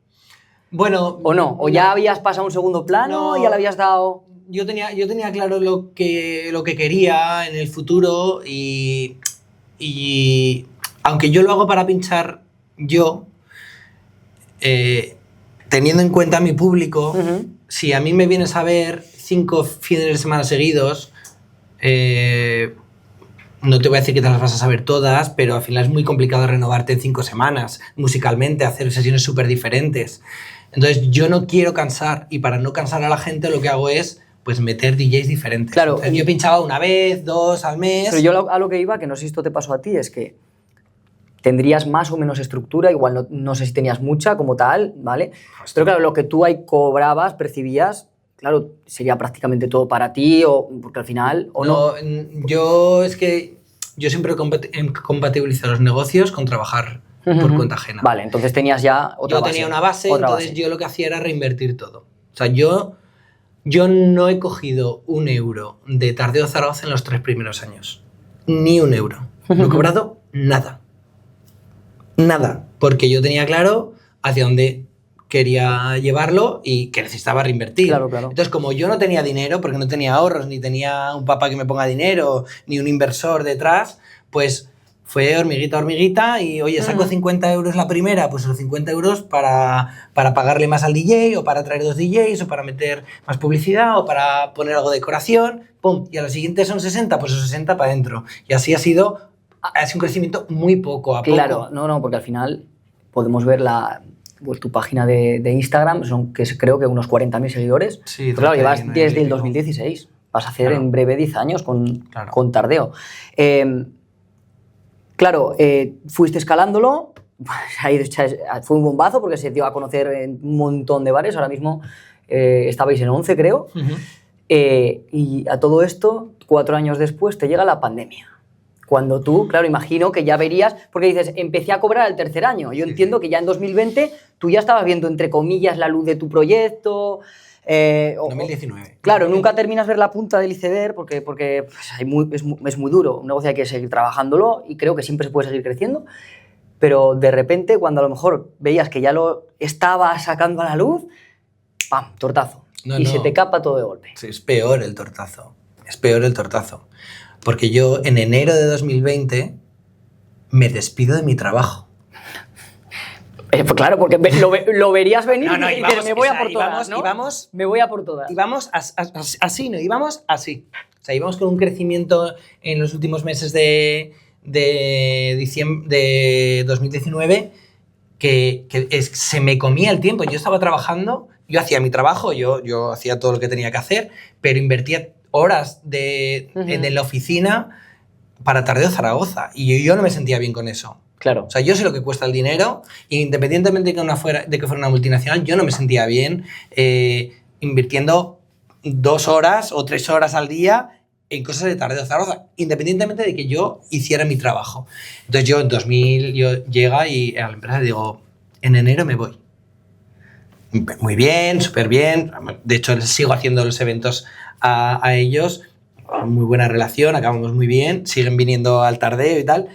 Bueno, ¿O no? ¿O ya habías pasado a un segundo plano y ya le habías dado...? Yo tenía claro lo que quería en el futuro y aunque yo lo hago para pinchar yo, teniendo en cuenta a mi público, si a mí me vienes a ver 5 fines de semana seguidos, no te voy a decir que te las vas a saber todas, pero al final es muy complicado renovarte en 5 semanas musicalmente, hacer sesiones súper diferentes. Entonces yo no quiero cansar y para no cansar a la gente lo que hago es pues meter DJs diferentes. Claro. Entonces, yo pinchaba una vez, 2 al mes. Pero yo a lo que iba, que no sé si esto te pasó a ti, es que tendrías más o menos estructura, igual no sé si tenías mucha como tal, ¿vale? Hostia. Pero claro, lo que tú ahí cobrabas, percibías, claro, sería prácticamente todo para ti, o porque al final, ¿o no? Yo siempre he compatibilizado los negocios con trabajar por cuenta ajena. Vale, entonces tenías ya otra base. Yo tenía una base, entonces yo lo que hacía era reinvertir todo. O sea, yo no he cogido 1 euro de Tardeo Zaragoza en los 3 primeros años. Ni 1 euro. No he cobrado nada. Nada. Porque yo tenía claro hacia dónde quería llevarlo y que necesitaba reinvertir. Claro. Entonces, como yo no tenía dinero, porque no tenía ahorros, ni tenía un papá que me ponga dinero, ni un inversor detrás, pues fue hormiguita a hormiguita y, oye, saco 50 euros la primera, pues los 50 euros para pagarle más al DJ, o para traer 2 DJs, o para meter más publicidad, o para poner algo de decoración, pum, y a los siguientes son 60, pues esos 60 para adentro. Y así ha sido un crecimiento muy poco a poco. Claro, no, porque al final podemos ver pues, tu página de Instagram, que creo que unos 40.000 seguidores. Sí, pero claro, llevas desde el 2016. Vas a hacer en breve 10 años con Tardeo. Claro, fuiste escalándolo, fue un bombazo porque se dio a conocer en un montón de bares, ahora mismo estabais en 11 creo, y a todo esto, 4 años después, te llega la pandemia. Cuando tú, claro, imagino que ya verías, porque dices, empecé a cobrar el 3er año, yo entiendo que ya en 2020 tú ya estabas viendo, entre comillas, la luz de tu proyecto... 2019. Claro, nunca terminas de ver la punta del iceberg porque pues, es muy duro. Un negocio hay que seguir trabajándolo y creo que siempre se puede seguir creciendo. Pero de repente, cuando a lo mejor veías que ya lo estaba sacando a la luz, ¡pam! Tortazo. Se te capa todo de golpe. Sí, es peor el tortazo. Porque yo en enero de 2020 me despido de mi trabajo. Pues claro, porque lo verías venir y íbamos, me voy a por todas, ¿no? Me voy a por todas. Íbamos así, ¿no? Íbamos así. O sea, íbamos con un crecimiento en los últimos meses de diciembre de 2019 que se me comía el tiempo. Yo estaba trabajando, yo hacía mi trabajo, yo hacía todo lo que tenía que hacer, pero invertía horas de la oficina para Tardeo Zaragoza y yo no me sentía bien con eso. Claro. O sea, yo sé lo que cuesta el dinero e independientemente de que fuera una multinacional, yo no me sentía bien invirtiendo 2 horas o 3 horas al día en cosas de Tardeo Zaragoza, independientemente de que yo hiciera mi trabajo. Entonces yo en 2000 llego y a la empresa le digo, en enero me voy. Muy bien, súper bien. De hecho, sigo haciendo los eventos a ellos, muy buena relación, acabamos muy bien, siguen viniendo al tardeo y tal.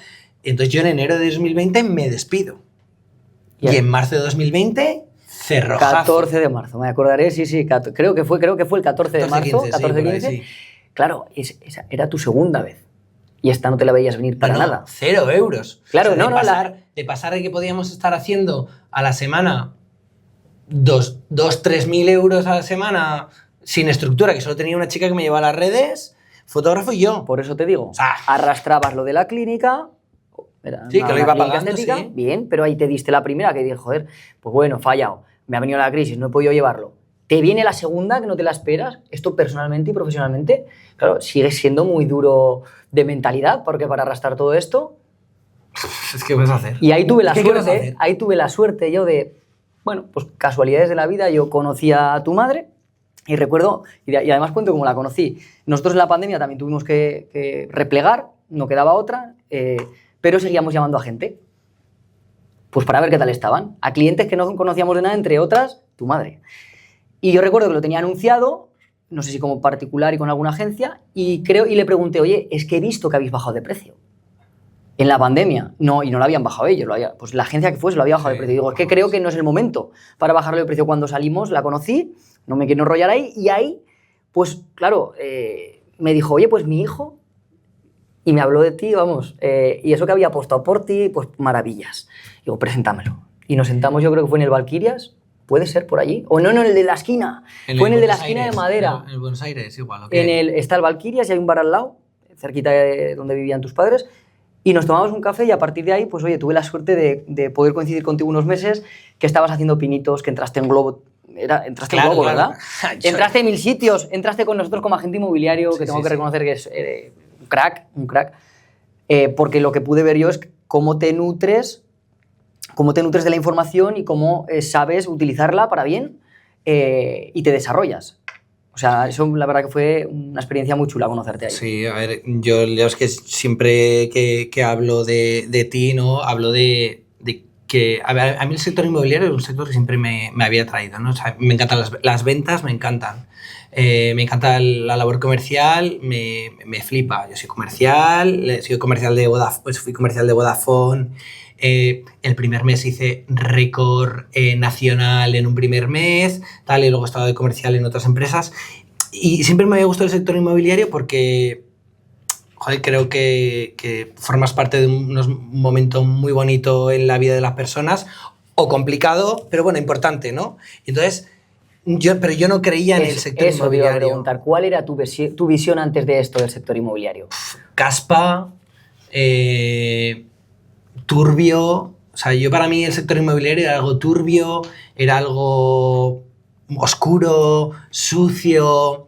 Entonces yo en enero de 2020 me despido. Y en marzo de 2020, cerrojazo. 14 de marzo, me acordaré, sí, creo que fue el 14 de marzo, 14-15. Sí. Claro, esa era tu segunda vez. Y esta no te la veías venir para nada. 0 euros. Claro, o sea, de pasar de que podíamos estar haciendo a la semana 2-3 mil euros a la semana sin estructura, que solo tenía una chica que me llevaba a las redes, fotógrafo y yo. Por eso te digo, arrastrabas lo de la clínica. Sí, que lo iba pagando, estética, sí. Bien, pero ahí te diste la primera que dije, joder, pues bueno, fallado, me ha venido la crisis, no he podido llevarlo. Te viene la segunda, que no te la esperas, esto personalmente y profesionalmente, claro, sigue siendo muy duro de mentalidad, porque para arrastrar todo esto... Es que vas a hacer. Y ahí tuve la suerte yo de, bueno, pues casualidades de la vida, yo conocí a tu madre y recuerdo, y además cuento cómo la conocí. Nosotros en la pandemia también tuvimos que replegar, no quedaba otra, pero seguíamos llamando a gente, pues para ver qué tal estaban, a clientes que no conocíamos de nada, entre otras, tu madre. Y yo recuerdo que lo tenía anunciado, no sé si como particular y con alguna agencia, y le pregunté, oye, es que he visto que habéis bajado de precio. En la pandemia, no, y no lo habían bajado ellos, pues la agencia que fuese lo había bajado de precio. Y digo, es que creo que no es el momento para bajarlo de precio. Cuando salimos, la conocí, no me quiero enrollar ahí, y ahí, pues claro, me dijo, oye, pues mi hijo, y me habló de ti, vamos, y eso que había apostado por ti, pues maravillas. Digo, preséntamelo. Y nos sentamos, yo creo que fue en el Valquirias, puede ser por allí, o no, el de la esquina, fue en el de la esquina de Madera. En Buenos Aires, igual. Okay. Está el Valquirias y hay un bar al lado, cerquita de donde vivían tus padres, y nos tomamos un café y a partir de ahí, pues oye, tuve la suerte de poder coincidir contigo unos meses, que estabas haciendo pinitos, que entraste en Globo, entraste en Globo, ¿verdad? Entraste en 1000 sitios, entraste con nosotros como agente inmobiliario, que tengo que reconocer que es un crack, porque lo que pude ver yo es cómo te nutres de la información y cómo sabes utilizarla para bien y te desarrollas. O sea, eso la verdad que fue una experiencia muy chula conocerte ahí. Sí, a ver, yo es que siempre que hablo de ti, ¿no? Hablo de que a mí el sector inmobiliario es un sector que siempre me había atraído, ¿no? O sea, me encantan las ventas, me encantan. Me encanta la labor comercial, me flipa. Yo soy comercial de Vodafone, pues fui comercial de Vodafone. El primer mes hice récord nacional en un primer mes, tal, y luego he estado de comercial en otras empresas. Y siempre me había gustado el sector inmobiliario porque, joder, creo que formas parte de un momento muy bonito en la vida de las personas, o complicado, pero bueno, importante, ¿no? Entonces, pero yo no creía en el sector inmobiliario. Te iba a preguntar, ¿cuál era tu visión antes de esto del sector inmobiliario? Caspa, turbio. O sea, para mí el sector inmobiliario era algo turbio, era algo oscuro, sucio,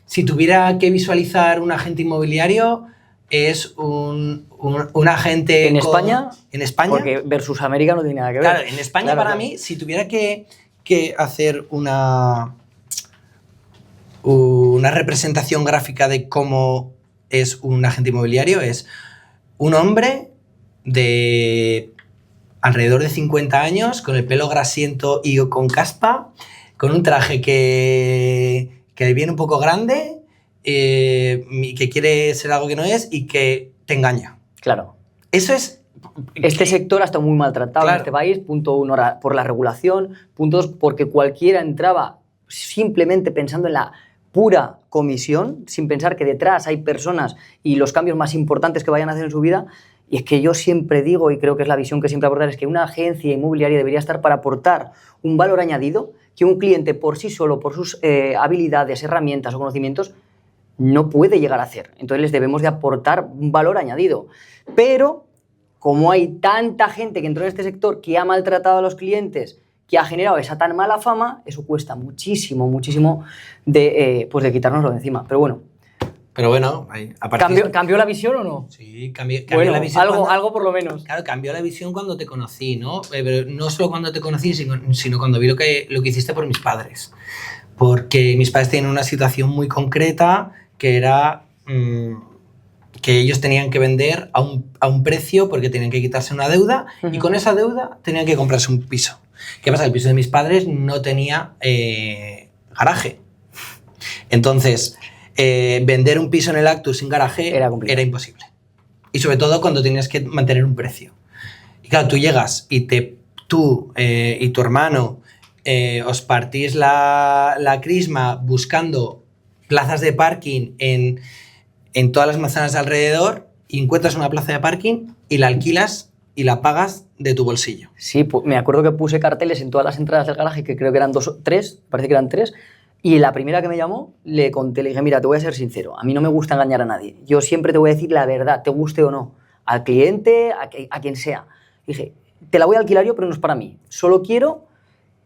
si tuviera que visualizar un agente inmobiliario, es un agente... ¿En España? En España. Porque versus América no tiene nada que ver. Claro, en España para mí, si tuviera que hacer una representación gráfica de cómo es un agente inmobiliario, es un hombre de alrededor de 50 años, con el pelo grasiento y con caspa, con un traje que viene un poco grande, que quiere ser algo que no es y que te engaña. Claro. Eso es... Este sector ha estado muy maltratado en este país, punto 1 por la regulación, punto 2 porque cualquiera entraba simplemente pensando en la pura comisión, sin pensar que detrás hay personas y los cambios más importantes que vayan a hacer en su vida. Y es que yo siempre digo, y creo que es la visión que siempre aportar, es que una agencia inmobiliaria debería estar para aportar un valor añadido que un cliente por sí solo, por sus habilidades, herramientas o conocimientos, no puede llegar a hacer. Entonces les debemos de aportar un valor añadido. Pero como hay tanta gente que entró en este sector que ha maltratado a los clientes, que ha generado esa tan mala fama, eso cuesta muchísimo, muchísimo de quitárnoslo de encima. Pero bueno, a partir ¿Cambió la visión o no? Sí, cambió la visión. Algo por lo menos. Claro, cambió la visión cuando te conocí, ¿no? Pero no solo cuando te conocí, sino cuando vi lo que hiciste por mis padres. Porque mis padres tienen una situación muy concreta que era que ellos tenían que vender a un precio porque tenían que quitarse una deuda y con esa deuda tenían que comprarse un piso. ¿Qué pasa? El piso de mis padres no tenía garaje. Entonces, vender un piso en el Actus sin garaje era imposible. Y sobre todo cuando tenías que mantener un precio. Y claro, tú llegas y tú y tu hermano os partís la crisma buscando plazas de parking en todas las manzanas de alrededor y encuentras una plaza de parking y la alquilas y la pagas de tu bolsillo. Sí, me acuerdo que puse carteles en todas las entradas del garaje, que creo que eran 2 o 3, parece que eran 3, y la primera que me llamó le conté, le dije, mira, te voy a ser sincero, a mí no me gusta engañar a nadie, yo siempre te voy a decir la verdad, te guste o no, al cliente, a quien sea. Dije, te la voy a alquilar yo, pero no es para mí, solo quiero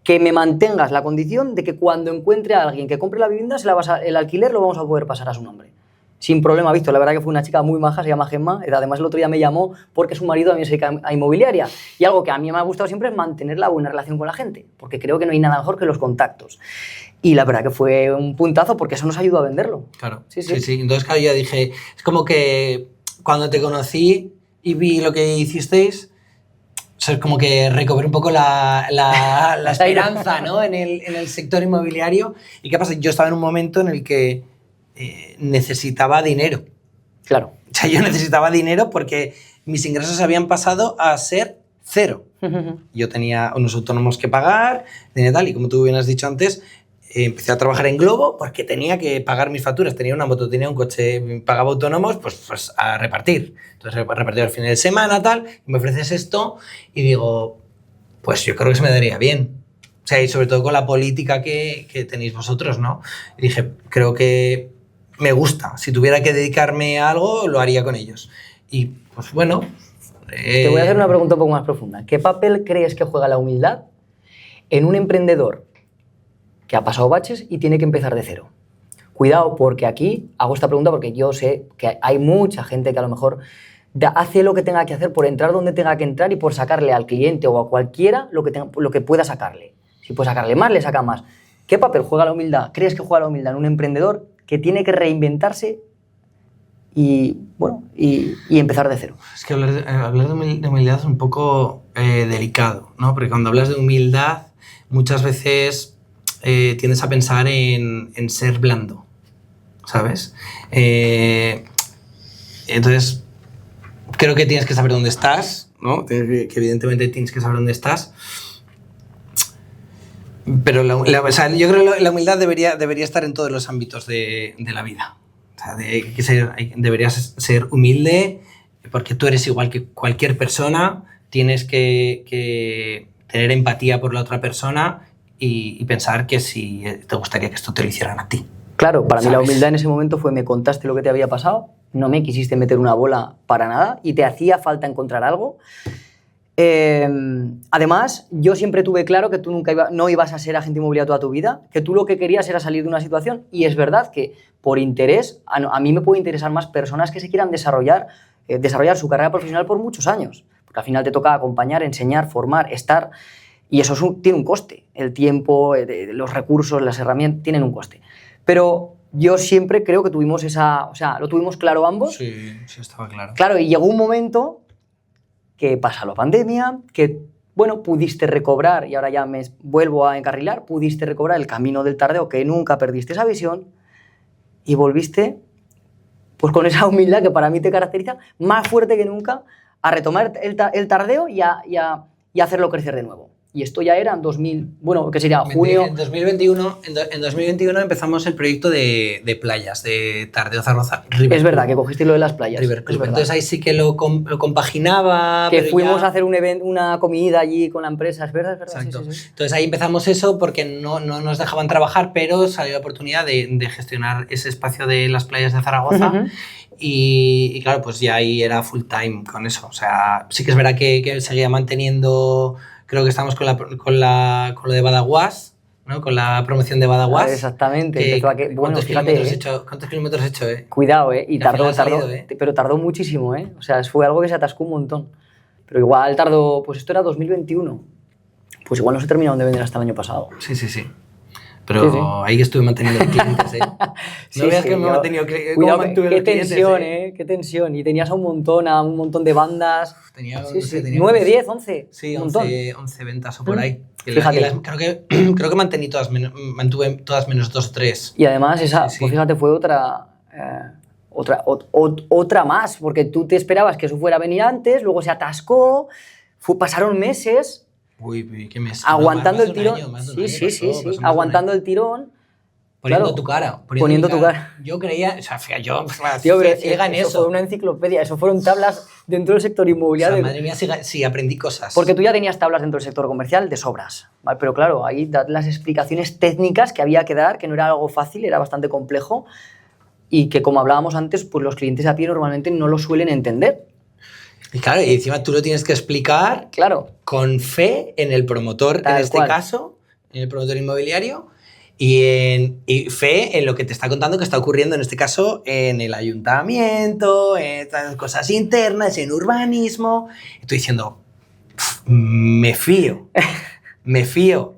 que me mantengas la condición de que cuando encuentre a alguien que compre la vivienda, el alquiler lo vamos a poder pasar a su nombre. Sin problema, visto. La verdad que fue una chica muy maja, se llama Gemma. Además, el otro día me llamó porque su marido también se dedica a inmobiliaria. Y algo que a mí me ha gustado siempre es mantener la buena relación con la gente, porque creo que no hay nada mejor que los contactos. Y la verdad que fue un puntazo porque eso nos ayudó a venderlo. Claro, sí. Entonces, claro, yo dije, es como que cuando te conocí y vi lo que hicisteis, o sea, como que recobré un poco la esperanza, ¿no? en el sector inmobiliario. ¿Y qué pasa? Yo estaba en un momento en el que necesitaba dinero. Claro. O sea, yo necesitaba dinero porque mis ingresos habían pasado a ser 0. Yo tenía unos autónomos que pagar, tenía tal, y como tú bien has dicho antes, empecé a trabajar en Glovo porque tenía que pagar mis facturas. Tenía una moto, tenía un coche, pagaba autónomos, pues a repartir. Entonces repartía al fin de semana, tal, y me ofreces esto y digo, pues yo creo que se me daría bien. O sea, y sobre todo con la política que tenéis vosotros, ¿no? Y dije, creo que me gusta. Si tuviera que dedicarme a algo, lo haría con ellos. Y, pues bueno... Te voy a hacer una pregunta un poco más profunda. ¿Qué papel crees que juega la humildad en un emprendedor que ha pasado baches y tiene que empezar de cero? Cuidado, porque aquí hago esta pregunta porque yo sé que hay mucha gente que a lo mejor hace lo que tenga que hacer por entrar donde tenga que entrar y por sacarle al cliente o a cualquiera lo que pueda sacarle. Si puede sacarle más, le saca más. ¿Qué papel juega la humildad? ¿Crees que juega la humildad en un emprendedor que tiene que reinventarse y empezar de cero? Es que hablar de humildad es un poco delicado, ¿no? Porque cuando hablas de humildad, muchas veces tiendes a pensar en ser blando, ¿sabes? Entonces, creo que tienes que saber dónde estás, ¿no? Que evidentemente tienes que saber dónde estás. Pero yo creo que la humildad debería estar en todos los ámbitos de la vida. O sea, deberías ser humilde porque tú eres igual que cualquier persona, tienes que tener empatía por la otra persona y pensar que si te gustaría que esto te lo hicieran a ti. Claro, para mí la humildad en ese momento fue me contaste lo que te había pasado, no me quisiste meter una bola para nada y te hacía falta encontrar algo. Además, yo siempre tuve claro que tú no ibas a ser agente inmobiliario toda tu vida, que tú lo que querías era salir de una situación y es verdad que por interés, a mí me puede interesar más personas que se quieran desarrollar su carrera profesional por muchos años, porque al final te toca acompañar, enseñar, formar, estar y eso tiene un coste, el tiempo, los recursos, las herramientas tienen un coste, pero yo siempre creo que tuvimos lo tuvimos claro ambos. Sí, estaba claro. Claro, y llegó un momento que pasa la pandemia, que, bueno, pudiste recobrar, y ahora ya me vuelvo a encarrilar, pudiste recobrar el camino del tardeo, que nunca perdiste esa visión, y volviste, pues con esa humildad que para mí te caracteriza, más fuerte que nunca, a retomar el tardeo y a hacerlo crecer de nuevo. Y esto ya era en 2000, bueno, ¿qué sería? Junio... En 2021 empezamos el proyecto de playas, de Tardeo Zaragoza. Es verdad, que cogiste lo de las playas. River Club. Entonces ahí sí que lo compaginaba. Que fuimos a hacer un evento, una comida allí con la empresa, es verdad. Exacto. Sí. Entonces ahí empezamos eso porque no nos dejaban trabajar, pero salió la oportunidad de gestionar ese espacio de las playas de Zaragoza. Uh-huh. Y claro, pues ya ahí era full time con eso. O sea, sí que es verdad que seguía manteniendo... Creo que estamos con lo de Badaguas, ¿no? Con la promoción de Badaguas. Exactamente. ¿Cuántos kilómetros he hecho? Cuidado, y tardó, pero tardó muchísimo, O sea, fue algo que se atascó un montón. Pero igual tardó, pues esto era 2021. Pues igual no se terminaron de vender hasta el año pasado. Sí. Pero sí. Ahí estuve manteniendo clientes, No veas que me he mantenido clientes. Cuidado, qué tensión, Qué tensión. Y tenías a un montón de bandas. Tenía 9, 10, 11. Sí, 11 ventas o por ahí. Fíjate. Creo que mantuve todas menos 2 o 3. Y además esa, Sí. pues fíjate, fue otra más, porque tú te esperabas que eso fuera a venir antes, luego se atascó, pasaron meses Uy, qué mes. aguantando Más el de un tirón. año, más de un Sí, año sí, sí, pasó, sí, pasó más de un aguantando año. el tirón. Poniendo Claro, tu cara. poniendo mi tu cara. Yo creía, o sea, yo Tío, pero ciega en eso eso. fue una enciclopedia, eso fueron tablas dentro del sector O inmobiliario. sea, madre mía, sí, aprendí cosas. Porque tú ya tenías tablas dentro del sector comercial de sobras, ¿vale? Pero claro, ahí das las explicaciones técnicas que había que dar, que no era algo fácil, era bastante complejo y que, como hablábamos antes, pues los clientes a pie normalmente no lo suelen entender. Y claro, y encima tú lo tienes que explicar Claro, con fe en el promotor, Tal en este cual. caso, en el promotor inmobiliario, y fe en lo que te está contando que está ocurriendo, en este caso, en el ayuntamiento, en estas cosas internas, en urbanismo. Estoy diciendo, me fío, me fío.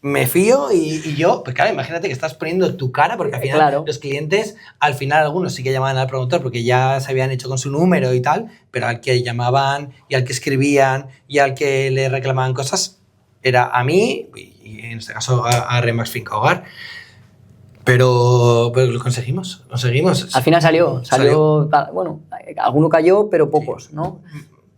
Me fío y yo, pues claro, imagínate que estás poniendo tu cara, porque al final Claro. los clientes, al final algunos sí que llamaban al promotor porque ya se habían hecho con su número y tal, pero al que llamaban y al que escribían y al que le reclamaban cosas era a mí y en este caso a Remax Finca Hogar. Pero lo conseguimos. al final salió, bueno, alguno cayó, pero pocos, ¿no?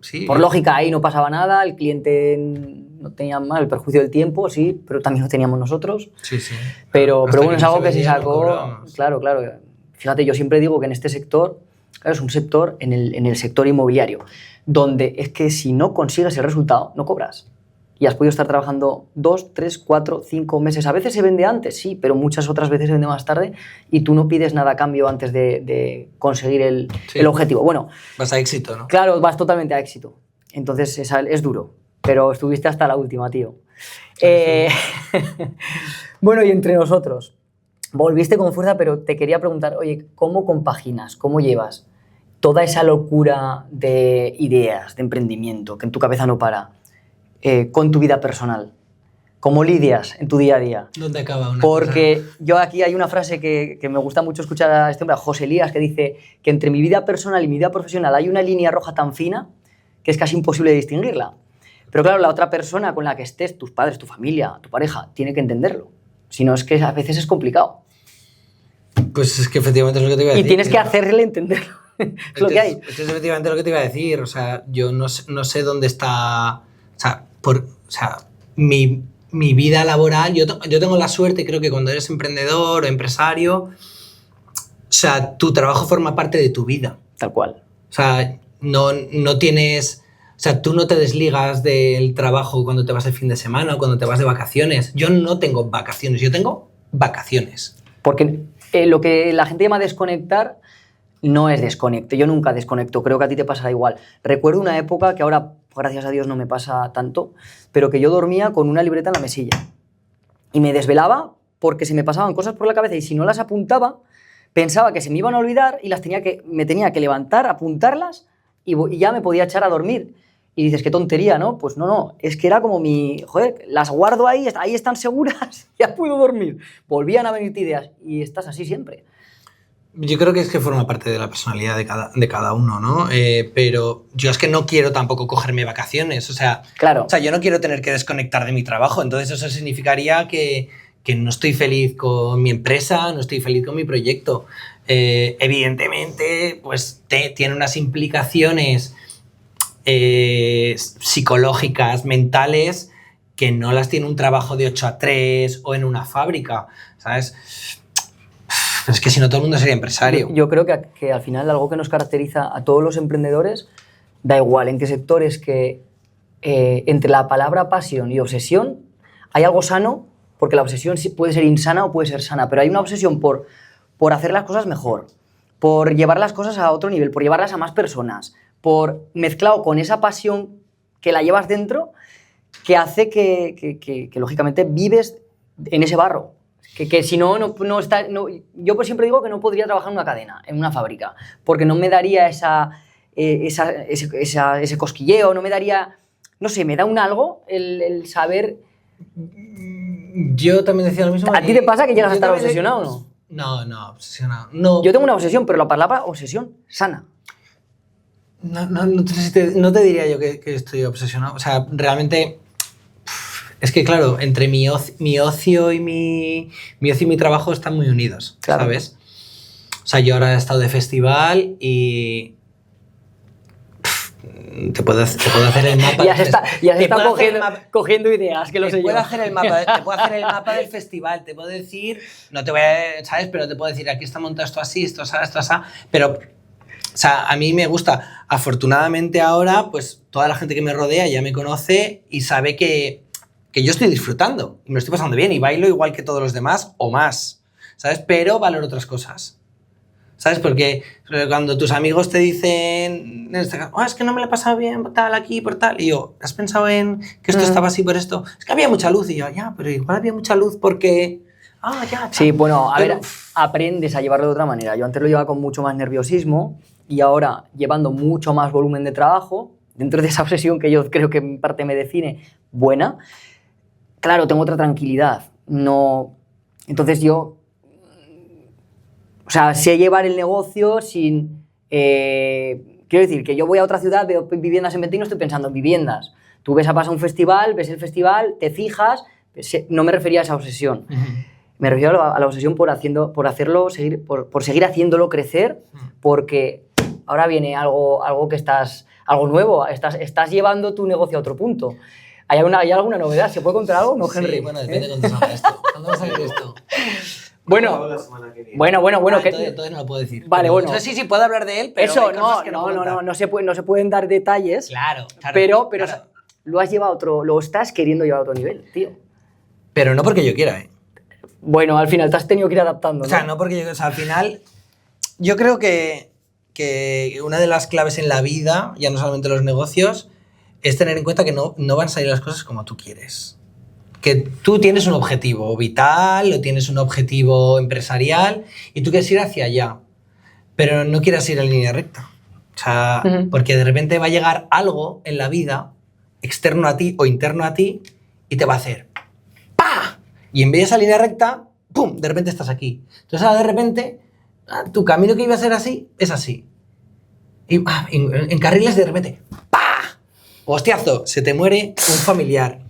Sí. Por lógica, ahí no pasaba nada, el cliente no tenía más, el perjuicio del tiempo, sí, pero también lo teníamos nosotros. Sí, sí. Pero Hasta bueno, es no algo que se vendía, no sacó. cobrábamos. Claro. Fíjate, yo siempre digo que en este sector, claro, es un sector, en el sector inmobiliario, donde es que si no consigues el resultado, no cobras. Y has podido estar trabajando 2, 3, 4, 5 meses. A veces se vende antes, sí, pero muchas otras veces se vende más tarde y tú no pides nada a cambio antes de conseguir el objetivo. Bueno, Vas a éxito, ¿no? claro, vas totalmente a éxito. Entonces es duro, pero estuviste hasta la última, tío. Bueno, y entre nosotros, volviste con fuerza, pero te quería preguntar, oye, ¿cómo compaginas, cómo llevas toda esa locura de ideas, de emprendimiento, que en tu cabeza no para, con tu vida personal? ¿Cómo lidias en tu día a día? ¿Dónde acaba una Porque yo aquí hay una frase que me gusta mucho escuchar a este hombre, a José Elías, que dice que entre mi vida personal y mi vida profesional hay una línea roja tan fina que es casi imposible distinguirla. Pero claro, la otra persona con la que estés, tus padres, tu familia, tu pareja, tiene que entenderlo. Si no, es que a veces es complicado. Pues es que efectivamente es lo que te iba a decir. Y tienes que hacerle entenderlo. Es lo que hay. Es efectivamente lo que te iba a decir. O sea, yo no sé dónde está. O sea, mi vida laboral. Yo tengo la suerte, creo que cuando eres emprendedor o empresario, o sea, tu trabajo forma parte de tu vida. Tal cual. O sea, no tienes. O sea, tú no te desligas del trabajo cuando te vas de fin de semana o cuando te vas de vacaciones. Yo no tengo vacaciones, yo tengo vacaciones. Porque lo que la gente llama desconectar no es desconecto. Yo nunca desconecto, creo que a ti te pasará igual. Recuerdo una época que ahora, gracias a Dios, no me pasa tanto, pero que yo dormía con una libreta en la mesilla. Y me desvelaba porque se me pasaban cosas por la cabeza y si no las apuntaba, pensaba que se me iban a olvidar y me tenía que levantar, apuntarlas y ya me podía echar a dormir. Y dices, qué tontería, ¿no? Pues no, es que era como joder, las guardo ahí están seguras, ya puedo dormir. Volvían a venirte ideas y estás así siempre. Yo creo que es que forma parte de la personalidad de cada uno, ¿no? Pero yo es que no quiero tampoco cogerme vacaciones, Claro. O sea, yo no quiero tener que desconectar de mi trabajo, entonces eso significaría que no estoy feliz con mi empresa, no estoy feliz con mi proyecto. Evidentemente, pues tiene unas implicaciones psicológicas, mentales, que no las tiene un trabajo de 8 a 3 o en una fábrica, ¿sabes? Es que si no, todo el mundo sería empresario. Yo creo que al final algo que nos caracteriza a todos los emprendedores, da igual en qué sector, es que entre la palabra pasión y obsesión hay algo sano, porque la obsesión puede ser insana o puede ser sana, pero hay una obsesión por hacer las cosas mejor, por llevar las cosas a otro nivel, por llevarlas a más personas, por mezclado con esa pasión que la llevas dentro, que hace que lógicamente vives en ese barro. Que si no está... No, yo pues siempre digo que no podría trabajar en una cadena, en una fábrica, porque no me daría ese cosquilleo, no me daría... No sé, me da un algo el saber... Yo también decía lo mismo. ¿A ti te pasa que llegas a estar obsesionado o no? No, obsesionado. No. Yo tengo una obsesión, pero la palabra obsesión sana. No te diría yo que estoy obsesionado. O sea, realmente Es que, claro, entre mi ocio y mi ocio y mi trabajo están muy unidos, Claro. ¿sabes? O sea, yo ahora he estado de festival y... Te puedo hacer el mapa. Ya se está Te puedo hacer el cogiendo ideas, que lo te sé yo. puedo hacer el mapa, te puedo hacer el mapa del festival, te puedo decir, no te voy a, ¿sabes? Pero te puedo decir, aquí está montado esto así, esto así, pero, o sea, a mí me gusta. Afortunadamente ahora, pues, toda la gente que me rodea ya me conoce y sabe que yo estoy disfrutando y me lo estoy pasando bien y bailo igual que todos los demás o más, ¿sabes? Pero valoro otras cosas. ¿Sabes? Porque cuando tus amigos te dicen, en este caso, es que no me lo he pasado bien por tal aquí, por tal, y yo, ¿has pensado en que esto estaba así por esto? Es que había mucha luz, y yo, ya, pero igual había mucha luz porque... ya. Sí, bueno, a Pero- ver, aprendes a llevarlo de otra manera. Yo antes lo llevaba con mucho más nerviosismo y ahora, llevando mucho más volumen de trabajo, dentro de esa obsesión que yo creo que en parte me define, buena, claro, tengo otra tranquilidad. No... Entonces yo... O sea, sé llevar el negocio sin... quiero decir, que yo voy a otra ciudad, veo viviendas en venta y no estoy pensando en viviendas. Tú ves a pasar un festival, ves el festival, te fijas... No me refería a esa obsesión. Me refiero a la obsesión por seguir haciéndolo crecer, porque ahora viene algo que algo nuevo, estás llevando tu negocio a otro punto. ¿Hay alguna novedad? ¿Se puede contar algo? ¿No, Henry? Sí, bueno, depende de cuándo salga esto. ¿Cuándo va a salir esto? Bueno, La semana que viene. bueno. Entonces no lo puedo decir. Vale, Pero, bueno. entonces sí, puedo hablar de él, pero eso hay cosas que no puedo contar. no se pueden dar detalles, Claro. pero claro. lo has llevado a lo estás queriendo llevar a otro nivel, tío. Pero no porque yo quiera, ¿eh? Bueno, al final te has tenido que ir adaptando, ¿no? O sea, no porque yo... O sea, al final, yo creo que una de las claves en la vida, ya no solamente en los negocios, es tener en cuenta que no van a salir las cosas como tú quieres. Que tú tienes un objetivo vital o tienes un objetivo empresarial y tú quieres ir hacia allá, pero no quieras ir en línea recta. O sea, porque de repente va a llegar algo en la vida, externo a ti o interno a ti, y te va a hacer ¡pah! Y en vez de esa línea recta, ¡pum!, de repente estás aquí. Entonces ahora de repente, tu camino que iba a ser así, es así. Y en carriles de repente, ¡pah! Hostiazo, se te muere un familiar,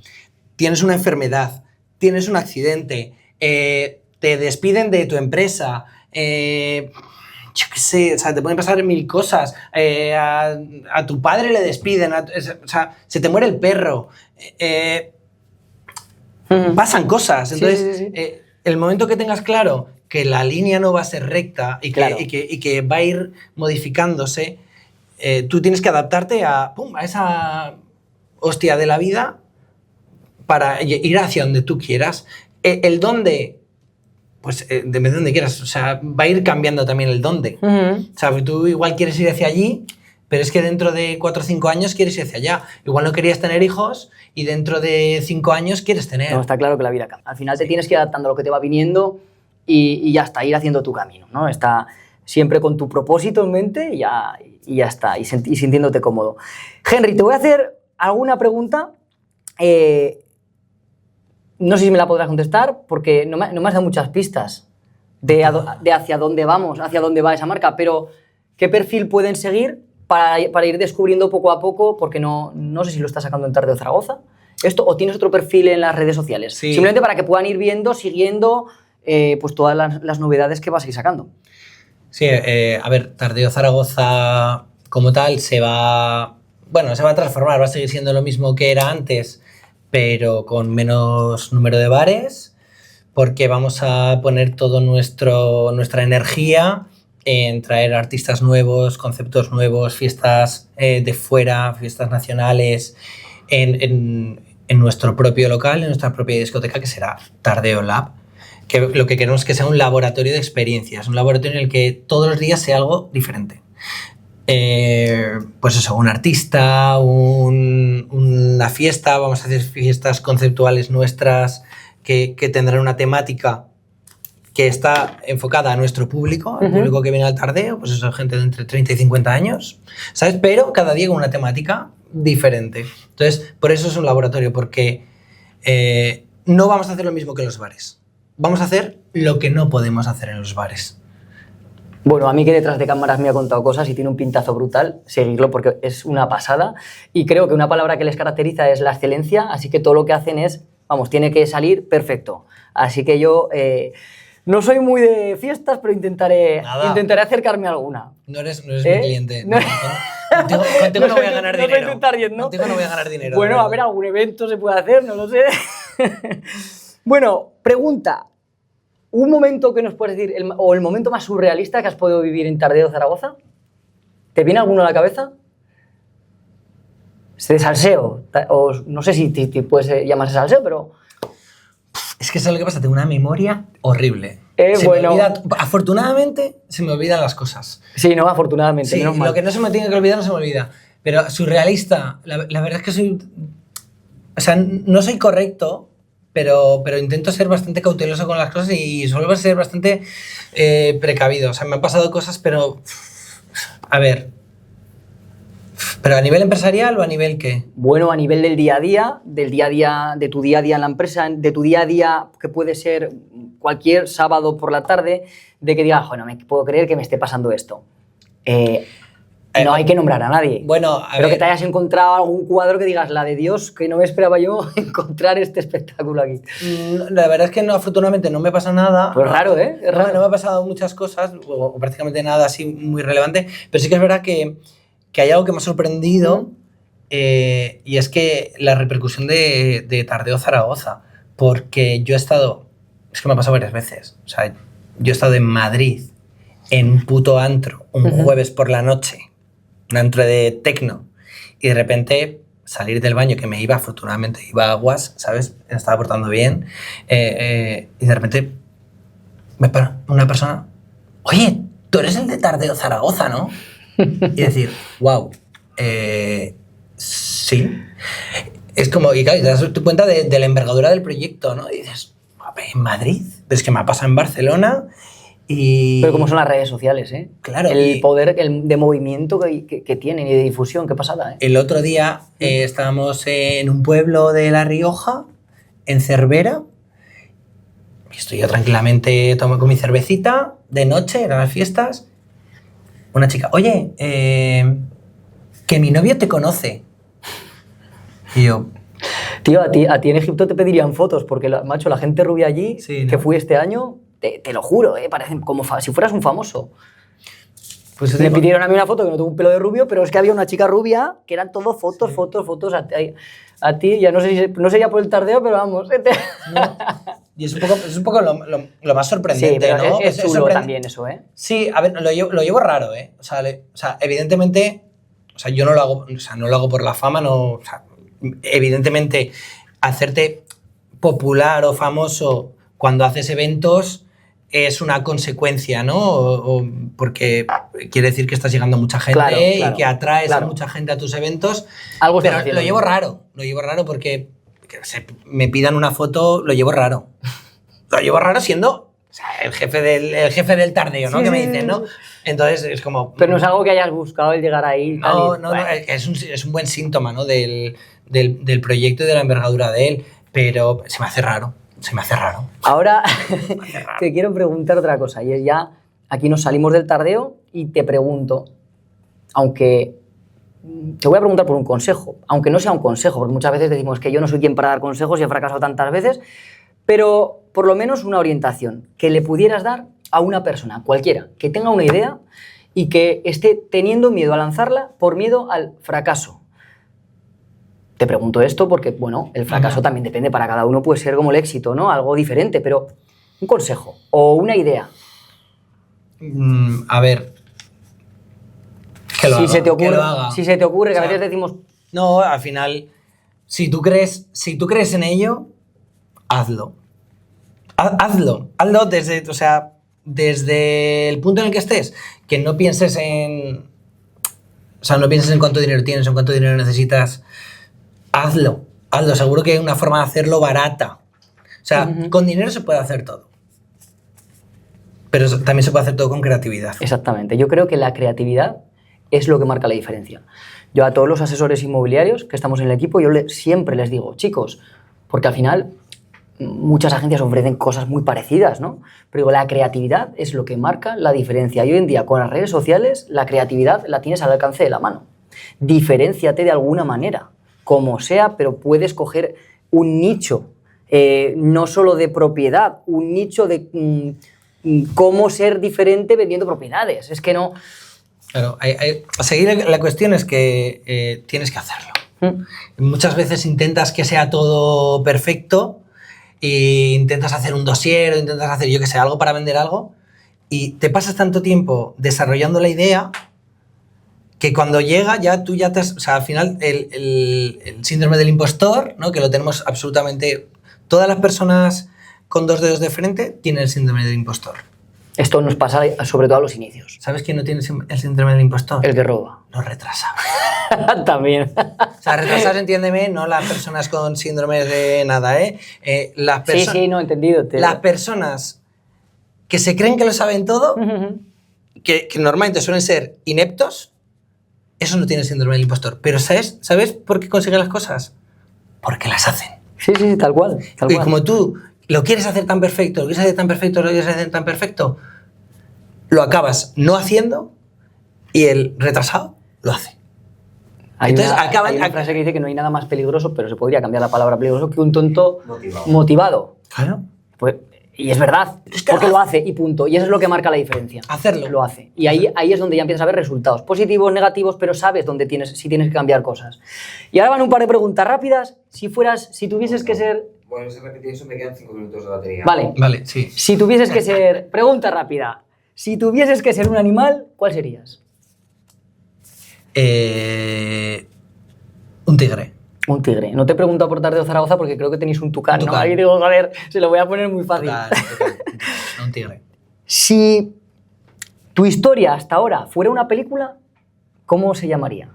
tienes una enfermedad, tienes un accidente, te despiden de tu empresa, yo qué sé, o sea, te pueden pasar mil cosas, a tu padre le despiden, o sea, se te muere el perro, pasan cosas. Entonces, Sí. el momento que tengas claro que la línea no va a ser recta y que, Claro. y que va a ir modificándose, tú tienes que adaptarte a esa hostia de la vida para ir hacia donde tú quieras. El dónde, pues depende de donde quieras, o sea, va a ir cambiando también el dónde. O sea, tú igual quieres ir hacia allí, pero es que dentro de 4 o 5 años quieres ir hacia allá. Igual no querías tener hijos y dentro de 5 años quieres tener. No, está claro que la vida cambia. Al final te tienes que ir adaptando a lo que te va viniendo y ya está, ir haciendo tu camino, ¿no? Está siempre con tu propósito en mente y ya está, y sintiéndote cómodo. Henry, te voy a hacer alguna pregunta. No sé si me la podrás contestar porque no me has dado muchas pistas de hacia dónde vamos, hacia dónde va esa marca, pero ¿qué perfil pueden seguir para ir descubriendo poco a poco? Porque no sé si lo estás sacando en Tardeo Zaragoza, esto, o tienes otro perfil en las redes sociales. Sí. Simplemente para que puedan ir viendo, siguiendo pues todas las novedades que vas a ir sacando. Sí, a ver, Tardeo Zaragoza como tal se va a transformar, va a seguir siendo lo mismo que era antes, pero con menos número de bares, porque vamos a poner toda nuestra energía en traer artistas nuevos, conceptos nuevos, fiestas de fuera, fiestas nacionales, en nuestro propio local, en nuestra propia discoteca, que será Tardeo Lab, que lo que queremos es que sea un laboratorio de experiencias, un laboratorio en el que todos los días sea algo diferente. Pues eso, un artista, una fiesta, vamos a hacer fiestas conceptuales nuestras que tendrán una temática que está enfocada a nuestro público, al público que viene al Tardeo, pues eso, gente de entre 30 y 50 años, ¿sabes? Pero cada día con una temática diferente. Entonces, por eso es un laboratorio, porque no vamos a hacer lo mismo que en los bares. Vamos a hacer lo que no podemos hacer en los bares. Bueno, a mí que detrás de cámaras me ha contado cosas y tiene un pintazo brutal, seguirlo porque es una pasada. Y creo que una palabra que les caracteriza es la excelencia, así que todo lo que hacen es, vamos, tiene que salir perfecto. Así que yo no soy muy de fiestas, pero intentaré acercarme a alguna. No eres mi cliente. No. Contigo no voy a ganar no dinero. soy tu target, ¿no? Contigo no voy a ganar dinero. Bueno, a ver, algún evento se puede hacer, no lo sé. Bueno, pregunta. ¿Un momento que nos puedes decir, o el momento más surrealista que has podido vivir en Tardeo Zaragoza? ¿Te viene alguno a la cabeza? ¿De salseo? O no sé si te puedes llamarse salseo, pero... Es que ¿sabes lo que pasa? Tengo una memoria horrible. Bueno. Afortunadamente se me olvidan las cosas. Sí, no, afortunadamente. Sí, menos mal. lo que no se me tiene que olvidar no se me olvida. Pero surrealista, la verdad es que soy... O sea, no soy correcto, pero intento ser bastante cauteloso con las cosas y suelo ser bastante precavido. O sea, me han pasado cosas, pero... A ver... ¿Pero a nivel empresarial o a nivel qué? Bueno, a nivel del día a día, de tu día a día en la empresa, de tu día a día, que puede ser cualquier sábado por la tarde, de que digas, no me puedo creer que me esté pasando esto. No hay que nombrar a nadie. Bueno, pero que te hayas encontrado algún cuadro que digas, la de Dios, que no me esperaba yo encontrar este espectáculo aquí. La verdad es que no, afortunadamente no me pasa nada. Pues raro, ¿eh? Es raro. No me ha pasado muchas cosas, o prácticamente nada así muy relevante, pero sí que es verdad que hay algo que me ha sorprendido y es que la repercusión de Tardeo Zaragoza, porque yo he estado, es que me ha pasado varias veces, o sea, yo he estado en Madrid, en un puto antro, un jueves por la noche, un antro de tecno, y de repente salir del baño, que me iba, afortunadamente iba a aguas, ¿sabes? Me estaba portando bien, y de repente me para una persona, oye, tú eres el de Tardeo Zaragoza, ¿no? Y decir, wow, sí. Es como, y claro, te das cuenta de la envergadura del proyecto, ¿no? Y dices, en Madrid, pero es que me ha pasado en Barcelona y... Pero como son las redes sociales, ¿eh? Claro. El poder de movimiento que tienen y de difusión, qué pasada, ¿eh? El otro día estábamos en un pueblo de La Rioja, en Cervera, y estoy yo tranquilamente con mi cervecita, de noche, eran las fiestas. Una chica, oye, que mi novio te conoce. Y yo... Tío, a ti en Egipto te pedirían fotos, porque, macho, la gente rubia allí, sí, ¿no? Que fui este año, te lo juro, parecen como si fueras un famoso. Pues me pidieron a mí una foto que no tengo un pelo de rubio, pero es que había una chica rubia que eran todo fotos, sí. fotos. A ti, ya no sé ya por el tardeo, pero vamos. No. Y es un poco lo más sorprendente, sí, pero ¿no? Es chulo también eso, ¿eh? Sí, a ver, lo llevo raro, ¿eh? O sea, evidentemente, o sea, yo no lo hago por la fama, no, o sea, evidentemente, hacerte popular o famoso cuando haces eventos es una consecuencia, ¿no? Porque quiere decir que estás llegando a mucha gente, claro, y que atraes a mucha gente a tus eventos. Pero lo llevo raro porque que me pidan una foto, lo llevo raro. Lo llevo raro siendo, o sea, el jefe del tardeo, ¿no? Sí, que me dicen, ¿no? Entonces es como... Pero no es algo que hayas buscado el llegar ahí. No, es un buen síntoma, ¿no? Del proyecto y de la envergadura de él, pero se me hace raro. Ahora te quiero preguntar otra cosa, y es ya, aquí nos salimos del tardeo y te pregunto, aunque te voy a preguntar por un consejo, aunque no sea un consejo, porque muchas veces decimos que yo no soy quien para dar consejos y he fracasado tantas veces, pero por lo menos una orientación que le pudieras dar a una persona, cualquiera, que tenga una idea y que esté teniendo miedo a lanzarla por miedo al fracaso. Te pregunto esto porque, bueno, el fracaso también depende, para cada uno puede ser como el éxito, ¿no? Algo diferente, pero un consejo o una idea. A ver, si se te ocurre, que a veces decimos... No, al final, si tú crees en ello, hazlo. Hazlo desde el punto en el que estés, que no pienses en... O sea, no pienses en cuánto dinero tienes o en cuánto dinero necesitas. Hazlo, seguro que hay una forma de hacerlo barata. O sea, con dinero se puede hacer todo. Pero también se puede hacer todo con creatividad. Exactamente, yo creo que la creatividad es lo que marca la diferencia. Yo a todos los asesores inmobiliarios que estamos en el equipo, yo siempre les digo, chicos, porque al final muchas agencias ofrecen cosas muy parecidas, ¿no? Pero digo, la creatividad es lo que marca la diferencia. Y hoy en día, con las redes sociales, la creatividad la tienes al alcance de la mano. Diferénciate de alguna manera, como sea, pero puedes coger un nicho no solo de propiedad, un nicho de cómo ser diferente vendiendo propiedades. Es que no... Claro, a seguir la cuestión es que tienes que hacerlo. Muchas veces intentas que sea todo perfecto e intentas hacer un dossier o intentas hacer, yo que sé, algo para vender algo y te pasas tanto tiempo desarrollando la idea que cuando llega ya tú ya te has... O sea, al final el síndrome del impostor, ¿no? Que lo tenemos absolutamente... Todas las personas con 2 dedos de frente tienen el síndrome del impostor. Esto nos pasa sobre todo a los inicios. ¿Sabes quién no tiene el síndrome del impostor? El que roba. Los retrasados. También. O sea, retrasados, entiéndeme, no las personas con síndrome de nada, ¿eh? Sí, no, entendido. Las personas que se creen que lo saben todo, que normalmente suelen ser ineptos, eso no tiene síndrome del impostor. Pero ¿sabes por qué consiguen las cosas? Porque las hacen. Sí, tal cual. Y como tú lo quieres hacer tan perfecto, lo quieres hacer tan perfecto, lo acabas no haciendo y el retrasado lo hace. Hay una frase que dice que no hay nada más peligroso, pero se podría cambiar la palabra peligroso, que un tonto motivado. Claro. Pues, y es verdad, porque lo hace y punto. Y eso es lo que marca la diferencia. Hacerlo. Lo hace. Y ahí es donde ya empiezas a ver resultados positivos, negativos, pero sabes dónde si tienes que cambiar cosas. Y ahora van un par de preguntas rápidas. Si tuvieses que ser... Bueno, si repetir eso me quedan 5 minutos de batería. Vale, sí. Si tuvieses que ser... Pregunta rápida. Si tuvieses que ser un animal, ¿cuál serías? Un tigre. Un tigre. No te he preguntado por Tardeo Zaragoza porque creo que tenéis un tucán, ¿no? Tucán. Ahí digo, a ver, se lo voy a poner muy fácil. Un tigre. Si tu historia hasta ahora fuera una película, ¿cómo se llamaría?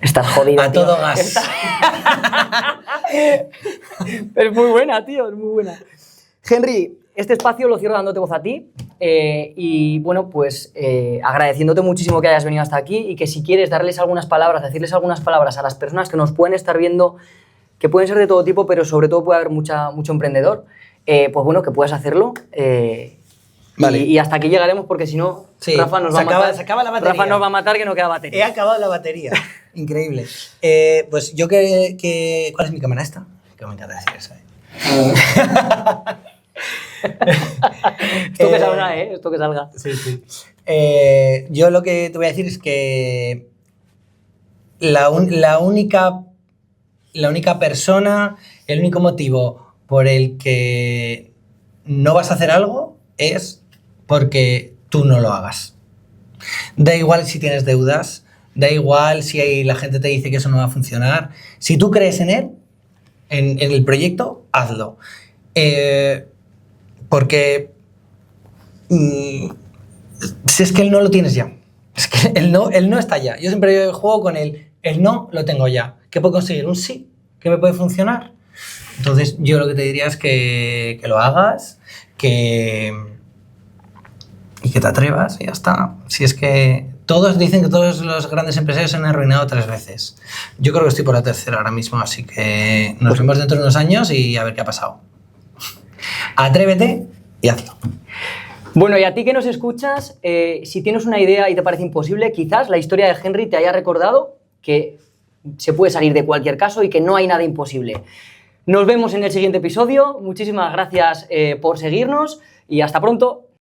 Estás jodido. A todo gas. Es muy buena, tío, es muy buena. Henry, este espacio lo cierro dándote voz a ti y bueno, pues agradeciéndote muchísimo que hayas venido hasta aquí y que si quieres decirles algunas palabras a las personas que nos pueden estar viendo, que pueden ser de todo tipo, pero sobre todo puede haber mucho emprendedor, pues bueno, que puedas hacerlo. Vale. Y hasta aquí llegaremos porque si no, sí, Rafa nos va a matar. Se acaba la batería. Rafa nos va a matar que no queda batería. He acabado la batería. Increíble. Pues yo que... ¿Cuál es mi cámara esta? Que me encanta decir eso. Esto que salga, Esto que salga. Sí. Yo lo que te voy a decir es que la única persona, el único motivo por el que no vas a hacer algo es porque tú no lo hagas. Da igual si tienes deudas, da igual si la gente te dice que eso no va a funcionar. Si tú crees en él, en el proyecto, hazlo. Porque si es que el no lo tienes ya. Es que el no está ya. Yo siempre juego con el no lo tengo ya. ¿Qué puedo conseguir? Un sí. ¿Qué me puede funcionar? Entonces yo lo que te diría es que lo hagas, y que te atrevas y ya está. Si es que todos dicen que todos los grandes empresarios se han arruinado 3 veces. Yo creo que estoy por la 3ª ahora mismo, así que nos vemos dentro de unos años y a ver qué ha pasado. Atrévete y hazlo. Bueno, y a ti que nos escuchas, si tienes una idea y te parece imposible, quizás la historia de Henry te haya recordado que se puede salir de cualquier caso y que no hay nada imposible. Nos vemos en el siguiente episodio. Muchísimas gracias por seguirnos y hasta pronto.